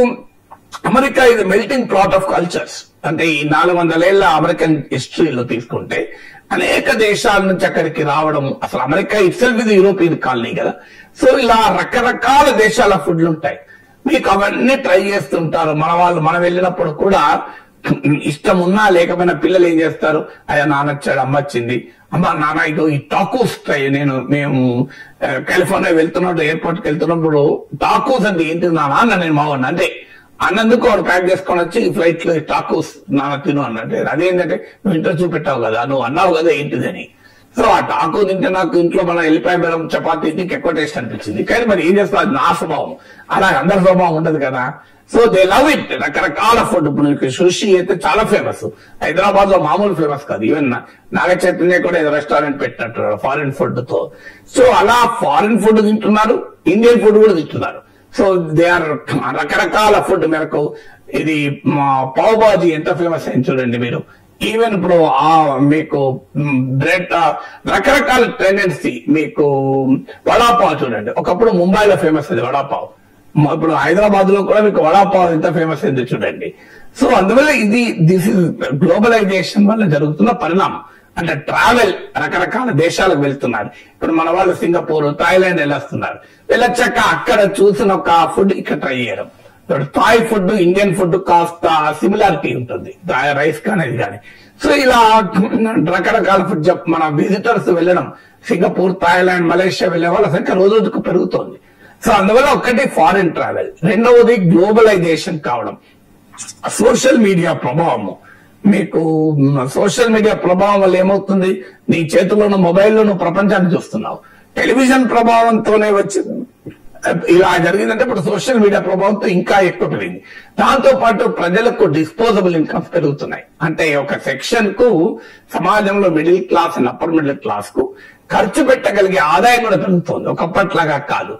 అమెరికా ఇది మెల్టింగ్ ప్లాట్ ఆఫ్ కల్చర్స్. అంటే ఈ 400 ఏళ్ల అమెరికన్ హిస్టరీలో తీసుకుంటే అనేక దేశాల నుంచి అక్కడికి రావడం. అసలు అమెరికా ఇట్సెల్ఫ్ ఇది యూరోపియన్ కాలనీ కదా. సో ఇలా రకరకాల దేశాల ఫుడ్లు ఉంటాయి, మీకు అవన్నీ ట్రై చేస్తుంటారు. మనం వెళ్ళినప్పుడు కూడా ఇష్టం ఉన్నా లేకపోయినా పిల్లలు ఏం చేస్తారు, అయ్యా నాన్న వచ్చాడు, అమ్మ వచ్చింది, అమ్మ నాన్న ఇదో ఈ టాకోస్ ట్రై. మేము కాలిఫోర్నియా వెళ్తున్నప్పుడు ఎయిర్పోర్ట్కి వెళ్తున్నప్పుడు టాకోస్ అంటే ఏంటి నాన్న, నేను మావాడిని అంటే అన్నందుకు వాడు ప్యాక్ చేసుకొని వచ్చి ఫ్లైట్ లో టాకోస్ నాన్న తిను అన్నట్టు. అదేంటంటే నువ్వు ఇంట్లో చూపెట్టావు కదా, నువ్వు అన్నావు కదా ఏంటిదని. సో ఆ టాకో తింటే నాకు ఇంట్లో మన ఎల్లిపాయ బెల్లం చపాతీ తింటే ఎక్కువ టేస్ట్ అనిపించింది. కానీ మరి ఏం చేస్తా, అది నా స్వభావం, అలా అందరి స్వభావం ఉండదు కదా. So they love it. రకరకాల ఫుడ్. ఇప్పుడు సుషి అయితే చాలా ఫేమస్, హైదరాబాద్ లో మామూలు ఫేమస్ కాదు. ఈవెన్ నాగ చైతన్య కూడా ఏదో రెస్టారెంట్ పెట్టినట్టు ఫారిన్ ఫుడ్ తో. సో అలా ఫారిన్ ఫుడ్ తింటున్నారు, ఇండియన్ ఫుడ్ కూడా తింటున్నారు. సో దే ఆర్ రకరకాల ఫుడ్. మేరకు ఇది పావ్ బాజీ ఎంత ఫేమస్ అయింది చూడండి మీరు. ఈవెన్ ఇప్పుడు మీకు బ్రెడ్ రకరకాల టెండెన్సీ. మీకు వడాపావ్ చూడండి, ఒకప్పుడు ముంబైలో ఫేమస్ అది వడాపావ్. ఇప్పుడు హైదరాబాద్ లో కూడా మీకు వడాపావ్ ఎంత ఫేమస్ అయింది చూడండి. సో అందువల్ల దిస్ ఇస్ గ్లోబలైజేషన్ వల్ల జరుగుతున్న పరిణామం. అంటే ట్రావెల్ రకరకాల దేశాలకు వెళ్తున్నారు. ఇప్పుడు మన వాళ్ళు సింగపూర్, థాయిలాండ్ వెళ్ళొస్తున్నారు. వెళ్ళొచ్చాక అక్కడ చూసిన ఒక ఫుడ్ ఇక్కడ ట్రై చేయడం. థాయ్ ఫుడ్, ఇండియన్ ఫుడ్ కాస్త సిమిలారిటీ ఉంటుంది, రైస్ కానీ ఇది కానీ. సో ఇలా రకరకాల ఫుడ్ మన విజిటర్స్ వెళ్ళడం, సింగపూర్, థాయిలాండ్, మలేషియా వెళ్లే వాళ్ళ సంఖ్య రోజు రోజుకు పెరుగుతోంది. సో అందువల్ల ఒకటి ఫారిన్ ట్రావెల్, రెండవది గ్లోబలైజేషన్ కావడం, సోషల్ మీడియా ప్రభావము. మీకు సోషల్ మీడియా ప్రభావం వల్ల ఏమవుతుంది, నీ చేతిలోని మొబైల్లో నువ్వు ప్రపంచాన్ని చూస్తున్నావు. టెలివిజన్ ప్రభావంతోనే వచ్చింది ఇలా జరిగిందంటే ఇప్పుడు సోషల్ మీడియా ప్రభావంతో ఇంకా ఎక్కువ పెరిగింది. దాంతో పాటు ప్రజలకు డిస్పోజబుల్ ఇన్కమ్స్ పెరుగుతున్నాయి. అంటే ఒక సెక్షన్ కు సమాజంలో middle class and upper middle class కు ఖర్చు పెట్టగలిగే ఆదాయం కూడా పెరుగుతోంది, ఒకప్పట్లాగా కాదు.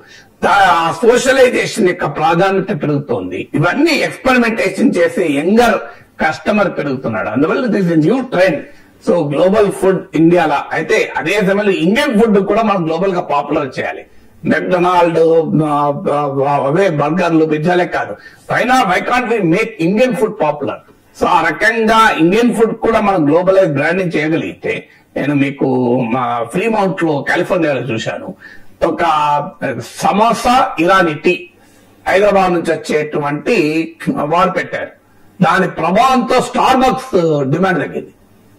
సోషలైజేషన్ యొక్క ప్రాధాన్యత పెరుగుతోంది. ఇవన్నీ ఎక్స్పెరిమెంటేషన్ చేసే యంగర్ కస్టమర్ పెరుగుతున్నాడు. అందువల్ల this is new trend. So global food ఇండియాలో అయితే అదే సమయంలో ఇండియన్ ఫుడ్ కూడా మనం గ్లోబల్ గా పాపులర్ చేయాలి. మెక్డొనాల్డ్ అవే బర్గర్లు, పిజ్జాలే కాదు, why can't we make Indian food popular. So ఆ రకంగా ఇండియన్ ఫుడ్ కూడా మనం గ్లోబలైజ్ బ్రాండింగ్ చేయగలిగితే, నేను మీకు మా ఫ్రీమౌంట్ లో కాలిఫోర్నియాలో చూశాను, ఒక సమోసా ఇరానీ టీ హైదరాబాద్ నుంచి వచ్చేటువంటి వారు పెట్టారు. దాని ప్రభావంతో స్టార్ బక్స్ డిమాండ్ తగ్గింది.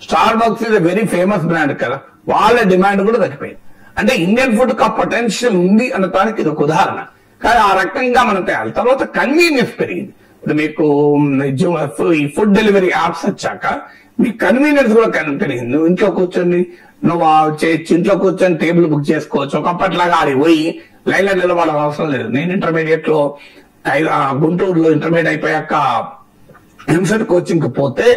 Starbucks is very famous brand కదా, వాళ్ళ డిమాండ్ కూడా తగ్గిపోయింది. అంటే ఇండియన్ ఫుడ్ కా పొటెన్షియల్ ఉంది అన్నదానికి ఇది ఒక ఉదాహరణ. కానీ ఆ రకంగా మనం తయారు. తర్వాత కన్వీనియన్స్ పెరిగింది. ఇప్పుడు మీకు ఈ ఫుడ్ డెలివరీ యాప్స్ వచ్చాక మీ కన్వీనియన్స్ కూడా పెరిగింది. నువ్వు ఇంట్లో కూర్చొని నువ్వు ఇంట్లో కూర్చొని టేబుల్ బుక్ చేసుకోవచ్చు. ఒకప్పట్లాగా అది పోయి లైన్ లో నిలబడాల్సిన అవసరం లేదు. నేను ఇంటర్మీడియట్ లో గుంటూరులో ఇంటర్మీడియట్ అయిపోయాక ఎంసెట్ కోచింగ్ కి పోతే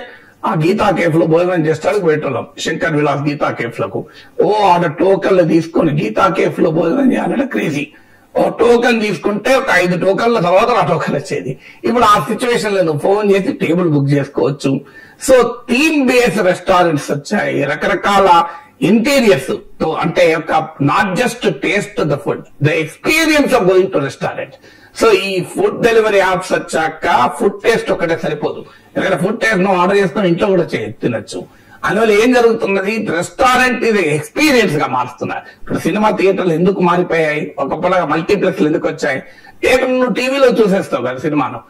ఆ గీతా కేఫ్ లో భోజనం చేస్తానికి పెట్టాం, శంకర్ విలాస్ గీతా కేఫ్ లకు. ఆడ టోకన్లు తీసుకొని గీతా కేఫ్ లో భోజనం చేయాలంటే క్రేజీ. ఓ టోకన్ తీసుకుంటే ఒక 5 టోకన్ల తర్వాత ఆ టోకన్ వచ్చేది. ఇప్పుడు ఆ సిచ్యువేషన్ లో నువ్వు ఫోన్ చేసి టేబుల్ బుక్ చేసుకోవచ్చు. సో థీమ్ బేస్డ్ రెస్టారెంట్స్ వచ్చాయి, రకరకాల ఇంటీరియర్స్ తో, అంటే not just taste the food, the experience of going to restaurant. So ఈ ఫుడ్ డెలివరీ యాప్స్ వచ్చాక ఫుడ్ టేస్ట్ ఒకటే సరిపోదు, ఎందుకంటే ఫుడ్ టేస్ట్ నువ్వు ఆర్డర్ చేసుకుని ఇంట్లో కూడా తినొచ్చు. అందువల్ల ఏం జరుగుతున్నది, రెస్టారెంట్ ఇది ఎక్స్పీరియన్స్ గా మారుస్తున్నారు. ఇప్పుడు సినిమా థియేటర్లు ఎందుకు మారిపోయాయి, ఒకప్పటిగా మల్టీప్లెక్స్ ఎందుకు వచ్చాయి? నువ్వు టీవీలో చూసేస్తావు కదా సినిమాను,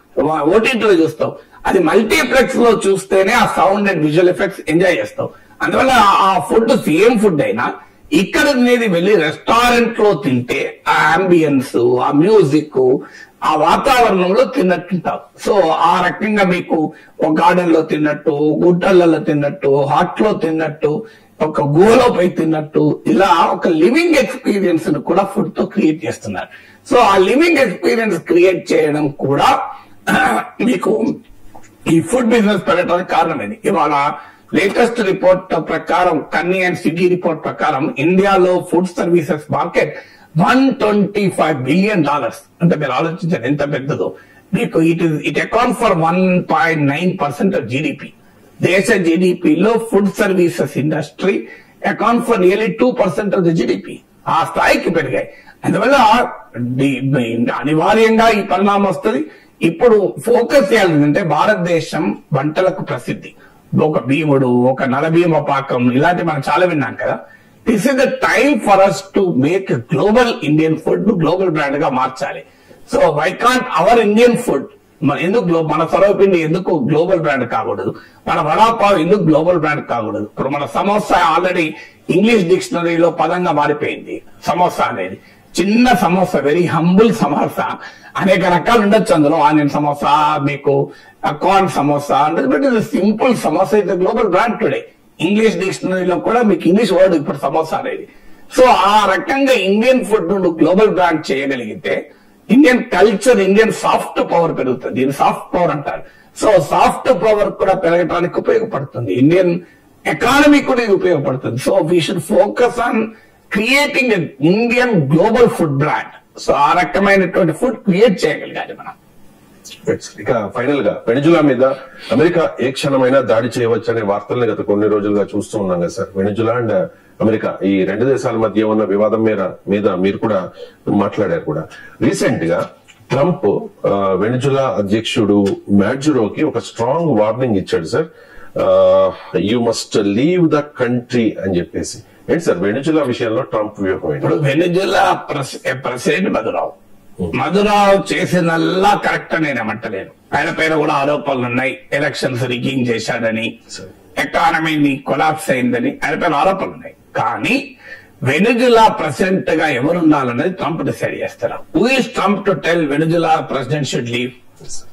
ఓటీటీలో చూస్తావు. అది మల్టీప్లెక్స్ లో చూస్తేనే ఆ sound and visual effects enjoy చేస్తావు. అందువల్ల ఆ ఫుడ్ సేమ్ ఫుడ్ అయినా ఇక్కడ అనేది వెళ్ళి రెస్టారెంట్ లో తింటే ఆ అంబియన్స్, ఆ మ్యూజిక్, ఆ వాతావరణంలో తిన్నట్టుంటావు. సో ఆ రకంగా మీకు ఒక గార్డెన్ లో తిన్నట్టు, గుట్టలలో తిన్నట్టు, హాట్ లో తిన్నట్టు, ఒక గుహలో పోయి తిన్నట్టు, ఇలా ఒక లివింగ్ ఎక్స్పీరియన్స్ ను కూడా ఫుడ్ తో క్రియేట్ చేస్తున్నారు. సో ఆ లివింగ్ ఎక్స్పీరియన్స్ క్రియేట్ చేయడం కూడా మీకు ఈ ఫుడ్ బిజినెస్ పెట్టడానికి కారణమైంది. ఇవాళ లేటెస్ట్ రిపోర్ట్ ప్రకారం, కన్నీ అండ్ సిటీ రిపోర్ట్ ప్రకారం ఇండియాలో ఫుడ్ సర్వీసెస్ మార్కెట్ $125 బిలియన్. అంటే మీరు ఆలోచించండి ఎంత పెద్దదో. మీకు it account for 1.9% of GDP. దేశ జీడిపిలో food services industry account for nearly 2% of the GDP. ఆ స్థాయికి పెరిగాయి. అందువల్ల అనివార్యంగా ఈ పరిణామం వస్తుంది. ఇప్పుడు ఫోకస్ చేయాలంటే భారతదేశం వంటలకు ప్రసిద్ధి. ఒక భీముడు, ఒక నలభీమ పాకం, ఇలాంటి మనం చాలా విన్నాం కదా. This is the time for us to make global Indian food global brand గా మార్చాలి. So why can't our Indian food ఎందుకు మన సర్వపిండి ఎందుకు గ్లోబల్ బ్రాండ్ కాకూడదు, మన వడాపావ్ ఎందుకు గ్లోబల్ బ్రాండ్ కాకూడదు. ఇప్పుడు మన సమోసా ఆల్రెడీ ఇంగ్లీష్ డిక్షనరీలో పదంగా మారిపోయింది. సమోసా అనేది చిన్న సమోసా, వెరీ హంబుల్ సమోసా, అనేక రకాలు ఉండొచ్చు అందులో. ఆనియన్ సమోసా, మీకు కార్న్ సమోసా, బట్ ఇది సింపుల్ సమోసా ఇది గ్లోబల్ బ్రాండ్ టుడే. ఇంగ్లీష్ డిక్షనరీలో కూడా మీకు ఇంగ్లీష్ వర్డ్ ఇప్పుడు సమోసా అనేది. సో ఆ రకంగా ఇండియన్ ఫుడ్ గ్లోబల్ బ్రాండ్ చేయగలిగితే Indian culture, Indian soft power పెరుగుతుంది. దీన్ని సాఫ్ట్ పవర్ అంటారు. సో సాఫ్ట్ పవర్ కూడా పెరగడానికి ఉపయోగపడుతుంది, ఇండియన్ ఎకానమీ కూడా ఇది ఉపయోగపడుతుంది. So we should focus on creating Indian global food brand. So ఆ రకమైనటువంటి ఫుడ్ క్రియేట్ చేయగలిగాలి మనం. ఇక ఫైనల్ గా వెనిజులా మీద అమెరికా ఏ క్షణమైనా దాడి చేయవచ్చు అనే వార్తల్ని గత కొన్ని రోజులుగా చూస్తూ ఉన్నాం కదా సార్. వెనిజులా అండ్ అమెరికా ఈ రెండు దేశాల మధ్య ఉన్న వివాదం మీద మీరు కూడా మాట్లాడారు కూడా. రీసెంట్ గా ట్రంప్ వెనిజులా అధ్యక్షుడు మాడ్యురోకి ఒక స్ట్రాంగ్ వార్నింగ్ ఇచ్చాడు sir. You must leave the country అని చెప్పేసి. ఏంటి సార్ వెనిజులా విషయంలో ట్రంప్ వ్యూహం ఏంటి? ఇప్పుడు వెనిజులా ప్రెసిడెంట్ మధురావు చేసినల్లా కరెక్ట్ అని నేను ఏమంటలేను. ఆయన పైన కూడా ఆరోపణలు ఉన్నాయి, ఎలక్షన్స్ రిగ్గింగ్ చేశాడని, ఎకానమీని కొలాప్స్ అయిందని ఆయన పైన ఆరోపణలు ఉన్నాయి. కానీ వెనిజులా ప్రెసిడెంట్ గా ఎవరుండాలనేది ట్రంప్ డిసైడ్ చేస్తారు. Who is Trump to tell Venezuela president should leave?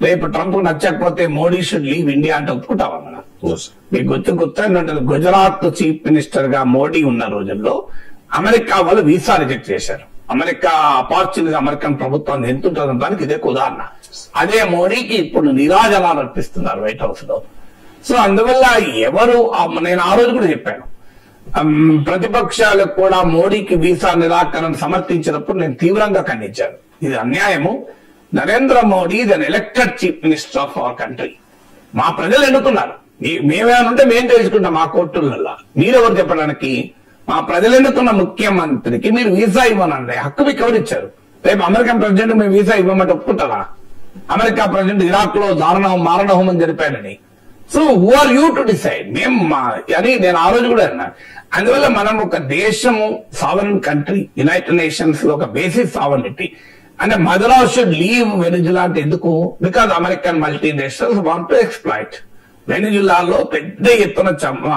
రేపు ట్రంప్ నచ్చకపోతే మోడీ షుడ్ లీవ్ ఇండియా అంటే ఒప్పుకుంటావా మనం? మీకు గుర్తుంటుంది, గుజరాత్ చీఫ్ మినిస్టర్ గా మోడీ ఉన్న రోజుల్లో అమెరికా వాళ్ళు వీసా రిజెక్ట్ చేశారు. అమెరికా ఆపర్చునిటీ అమెరికన్ ప్రభుత్వం ఎంత ఉంటుందో దానికి ఇదే ఉదాహరణ. అదే మోడీకి ఇప్పుడు నీరాజనాలు అర్పిస్తున్నారు వైట్ హౌస్ లో. సో అందువల్ల ఎవరు, నేను ఆ రోజు కూడా చెప్పాను, ప్రతిపక్షాలకు కూడా మోడీకి వీసా నిరాకరణ సమర్థించినప్పుడు నేను తీవ్రంగా ఖండించాను. ఇది అన్యాయము. Narendra Modi is an elected chief minister of our country. మా ప్రజలు ఎన్నుకున్నారు. మేమేమనుంటే మేము తెలుసుకుంటాం మా కోర్టులలో. మీరెవరు చెప్పడానికి? మా ప్రజలు ఎన్నుకున్న ముఖ్యమంత్రికి మీరు వీసా ఇవ్వనండి, హక్కు మీకు ఎవరు ఇచ్చారు? రేపు అమెరికన్ ప్రెసిడెంట్ మేము వీసా ఇవ్వమంటే ఒప్పుకుంటారా? అమెరికా ప్రెసిడెంట్ ఇరాక్ లో మారణ హోమం జరిపాడని. So who are you to decide? మేము అని నేను ఆ రోజు కూడా అన్నా. అందువల్ల మనం ఒక దేశము, సావరన్ కంట్రీ, యునైటెడ్ నేషన్స్ లో ఒక బేసిక్ సావరనిటీ. అంటే మధురావ్ షుడ్ లీవ్ వెనిజులా అంటే ఎందుకు? Because American multinationals want to exploit. వెనిజులాలో పెద్ద ఎత్తున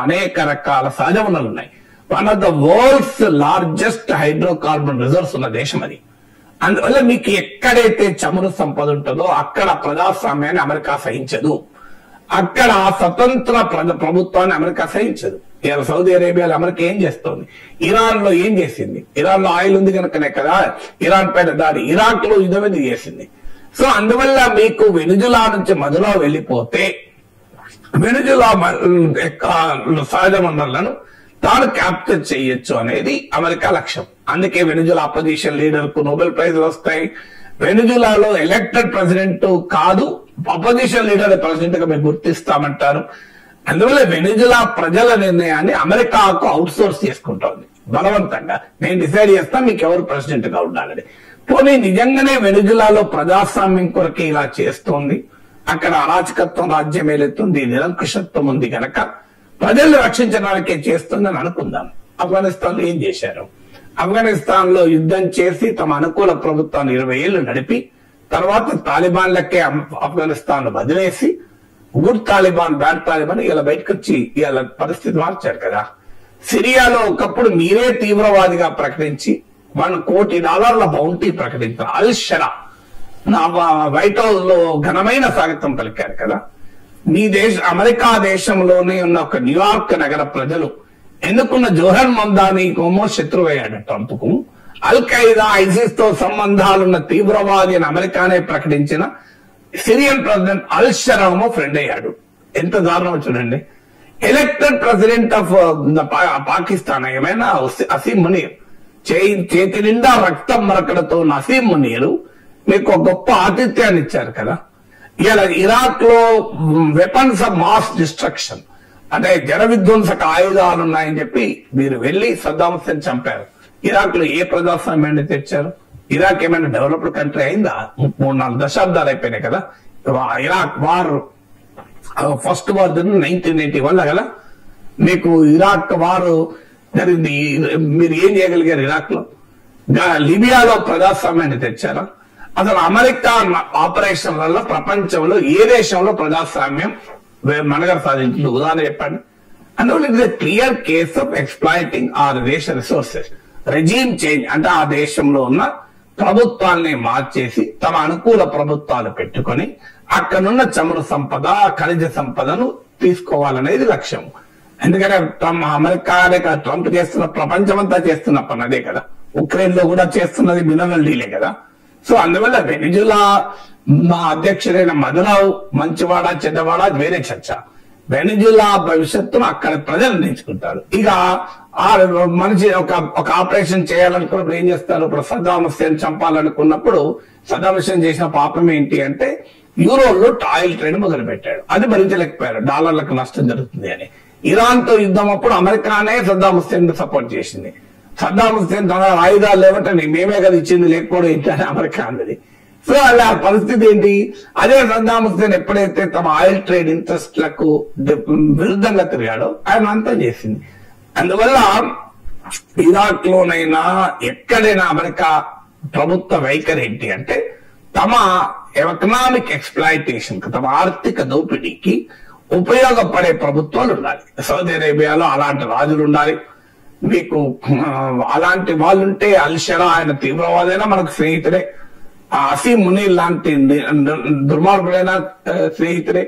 అనేక రకాల సహజ వనరులు ఉన్నాయి. One of the world's largest hydrocarbon reserves ఉన్న దేశం అది. అందువల్ల మీకు ఎక్కడైతే చమురు సంపద ఉంటుందో అక్కడ ప్రజాస్వామ్యాన్ని అమెరికా సహించదు, అక్కడ స్వతంత్ర ప్రభుత్వాన్ని అమెరికా సహించదు. ఇలా సౌదీ అరేబియాలో అమెరికా ఏం చేస్తోంది? ఇరాన్ లో ఏం చేసింది? ఇరాన్ లో ఆయిల్ ఉంది కనుకనే కదా ఇరాన్ పైన దాడి. ఇరాక్ లో యుద్ధం చేసింది. సో అందువల్ల మీకు వెనిజులా నుంచి మధురా వెళ్ళిపోతే వెనిజులా సహజ వనరులను తాను క్యాప్చర్ చేయొచ్చు అనేది అమెరికా లక్ష్యం. అందుకే వెనిజులా అపోజిషన్ లీడర్ కు నోబెల్ ప్రైజ్లు వస్తాయి. వెనిజులాలో ఎలక్టెడ్ ప్రెసిడెంట్ కాదు, అపోజిషన్ లీడర్ ప్రెసిడెంట్ గా మేము గుర్తిస్తామంటారు. అందువల్ల వెనిజులా ప్రజల నిర్ణయాన్ని అమెరికాకు అవుట్ సోర్స్ చేసుకుంటోంది బలవంతంగా. నేను డిసైడ్ చేస్తా మీకు ఎవరు ప్రెసిడెంట్ గా ఉండాలని. పోనీ నిజంగానే వెనిజులాలో ప్రజాస్వామ్యం కొరకే ఇలా చేస్తోంది, అక్కడ అరాచకత్వం రాజ్యం ఏలెత్తుంది, నిరంకుశత్వం ఉంది కనుక ప్రజల్ని రక్షించడానికే చేస్తుందని అనుకుందాం. ఆఫ్ఘనిస్తాన్ లో ఏం చేశారు? ఆఫ్ఘనిస్తాన్ లో యుద్ధం చేసి తమ అనుకూల ప్రభుత్వాన్ని 20 ఏళ్లు నడిపి తర్వాత తాలిబాన్లకే ఆఫ్ఘనిస్తాన్ ను వదిలేసి గుడ్ తాలిబాన్, బ్యాడ్ తాలిబాన్ ఇలా బయటకు వచ్చి ఇలా పరిస్థితి మార్చారు కదా. సిరియాలో ఒకప్పుడు మీరే తీవ్రవాదిగా ప్రకటించి $1 కోటి బౌంటీ ప్రకటించారు. అల్ షరా వైట్ హౌస్ లో ఘనమైన స్వాగతం పలికారు కదా. మీ అమెరికా దేశంలోనే ఉన్న ఒక న్యూయార్క్ నగర ప్రజలు ఎన్నుకున్న జోహర్ మమ్దానీ కోమో శత్రువయ్యాడు ట్రంప్ కు. అల్ ఖైదా, ఐసిస్ తో సంబంధాలున్న తీవ్రవాది అని అమెరికానే ప్రకటించిన సిరియన్ ప్రెసిడెంట్ అల్ షరామో ఫ్రెండ్ అయ్యాడు. ఎంత దారుణం చూడండి. ఎలక్టెడ్ ప్రెసిడెంట్ ఆఫ్ పాకిస్తాన్ ఏమైనా అసీం మునీర్, చేతి నిండా రక్తం మరకడతో ఉన్న అసీం మునీర్ మీకు ఒక గొప్ప ఆతిథ్యాన్ని ఇచ్చారు కదా. ఇలా ఇరాక్ లో వెపన్స్ ఆఫ్ మాస్ డిస్ట్రక్షన్ అంటే జన విధ్వంసక ఆయుధాలు ఉన్నాయని చెప్పి మీరు వెళ్లి సద్దాం హుస్సేన్ చంపారు. ఇరాక్ లో ఏ ప్రజాస్వామ్యాన్ని తెచ్చారు? ఇరాక్ ఏమైనా డెవలప్డ్ కంట్రీ అయిందా? 3-4 దశాబ్దాలు అయిపోయినాయి కదా. ఇరాక్ వార్ ఫస్ట్ వార్ జరిగింది 1981 కదా. మీకు ఇరాక్ వారు జరిగింది, మీరు ఏం చేయగలిగారు ఇరాక్ లో? లిబియాలో ప్రజాస్వామ్యాన్ని తెచ్చారా? అసలు అమెరికా ఆపరేషన్ వల్ల ప్రపంచంలో ఏ దేశంలో ప్రజాస్వామ్యం మనగడ సాధించింది? ఉదాహరణ చెప్పండి. అందువల్ల it is a clear case of exploiting ఆ దేశ రిసోర్సెస్. రెజీమ్ చేంజ్ అంటే ఆ దేశంలో ఉన్న ప్రభుత్వాన్ని మార్చేసి తమ అనుకూల ప్రభుత్వాలు పెట్టుకొని అక్కడున్న చమురు సంపద, ఖనిజ సంపదను తీసుకోవాలనేది లక్ష్యం. ఎందుకంటే అమెరికానే కదా ట్రంప్ చేస్తున్న, ప్రపంచం అంతా చేస్తున్న పని అదే కదా. ఉక్రెయిన్ లో కూడా చేస్తున్నది మినరల్ డీలే కదా. సో అందువల్ల వెనిజులా మా అధ్యక్షుడైన మదురావు మంచివాడా చెడ్డవాడా వేరే చర్చ. వెనిజులా భవిష్యత్తును అక్కడ ప్రజలు నేర్చుకుంటారు. ఇక ఆ మనిషి ఒక ఆపరేషన్ చేయాలనుకున్నప్పుడు ఏం చేస్తారు? ఇప్పుడు సద్దాం హుస్సేన్ చంపాలనుకున్నప్పుడు సద్దాం హుస్సేన్ చేసిన పాపం ఏంటి అంటే యూరోలో ఆయిల్ ట్రేడ్ మొదలు పెట్టాడు. అది భరించలేకపోయారు, డాలర్లకు నష్టం జరుగుతుంది అని. ఇరాన్ తో యుద్ధం అప్పుడు అమెరికానే సద్దాం హుస్సేన్ సపోర్ట్ చేసింది. సద్దాం హుస్సేన్ తన ఆయుధాలు లేవంటే మేమే కదా ఇచ్చింది, లేకపోవడం ఏంటి అని అమెరికా అన్నది. సో అలా పరిస్థితి ఏంటి? అదే సద్దాం హుస్సేన్ ఎప్పుడైతే తమ ఆయిల్ ట్రేడ్ ఇంట్రెస్ట్లకు విరుద్ధంగా తిరిగాడో ఆయన అంతం చేసింది. అందువల్ల ఇరాక్ లోనైనా ఎక్కడైనా అమెరికా ప్రభుత్వ వైఖరి ఏంటి అంటే తమ ఎకనామిక్ ఎక్స్ప్లాయిటేషన్, తమ ఆర్థిక దోపిడీకి ఉపయోగపడే ప్రభుత్వాలు ఉండాలి. సౌదీ అరేబియాలో అలాంటి రాజులు ఉండాలి. మీకు అలాంటి వాళ్ళుంటే అల్షరా ఆయన తీవ్రవాదైనా మనకు స్నేహితుడే, అసీం మునీర్ లాంటి దుర్మార్గులైన స్నేహితుడే.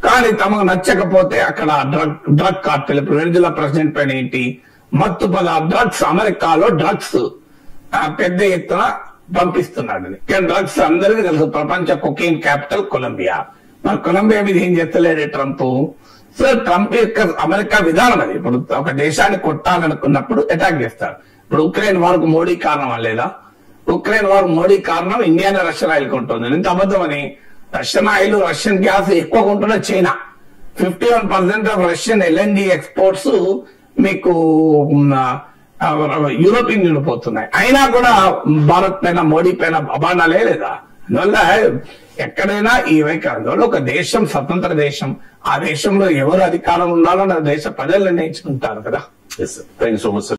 కానీ తమకు నచ్చకపోతే అక్కడ డ్రగ్ కార్టెల్, ఇప్పుడు వెనిజులా ప్రెసిడెంట్ పైన ఏంటి మత్తు డ్రగ్స్, అమెరికాలో డ్రగ్స్ పెద్ద ఎత్తున పంపిస్తున్నాడు. కానీ డ్రగ్స్ అందరికీ తెలుసు, ప్రపంచ కొకైన్ క్యాపిటల్ కొలంబియా. మరి కొలంబియా మీద ఏం చేస్తలేడు ట్రంప్. సో ట్రంప్ యొక్క అమెరికా విధానం అది. ఇప్పుడు ఒక దేశాన్ని కొట్టాలనుకున్నప్పుడు అటాక్ చేస్తారు. ఇప్పుడు ఉక్రెయిన్ వారికి మోడీ కారణం లేదా? ఉక్రెయిన్ వారు మోడీ కారణం ఇండియానే రష్యన్ ఆయిల్ కొంటుంది. ఎంత అబద్ధం అని. రష్యన్ ఆయిల్, రష్యన్ గ్యాస్ ఎక్కువ కొంటున్న China. 51% of Russian LNG exports మీకు యూరోపియన్ యూనియన్ పోతున్నాయి. అయినా కూడా భారత్ పైన, మోడీ పైన అబాండాలే లేదా? అందువల్ల ఎక్కడైనా ఈ వైఖరి, ఒక దేశం స్వతంత్ర దేశం, ఆ దేశంలో ఎవరు అధికారం ఉండాలో ఆ దేశ ప్రజలు నిర్ణయించుకుంటారు కదా. Thank you so much sir.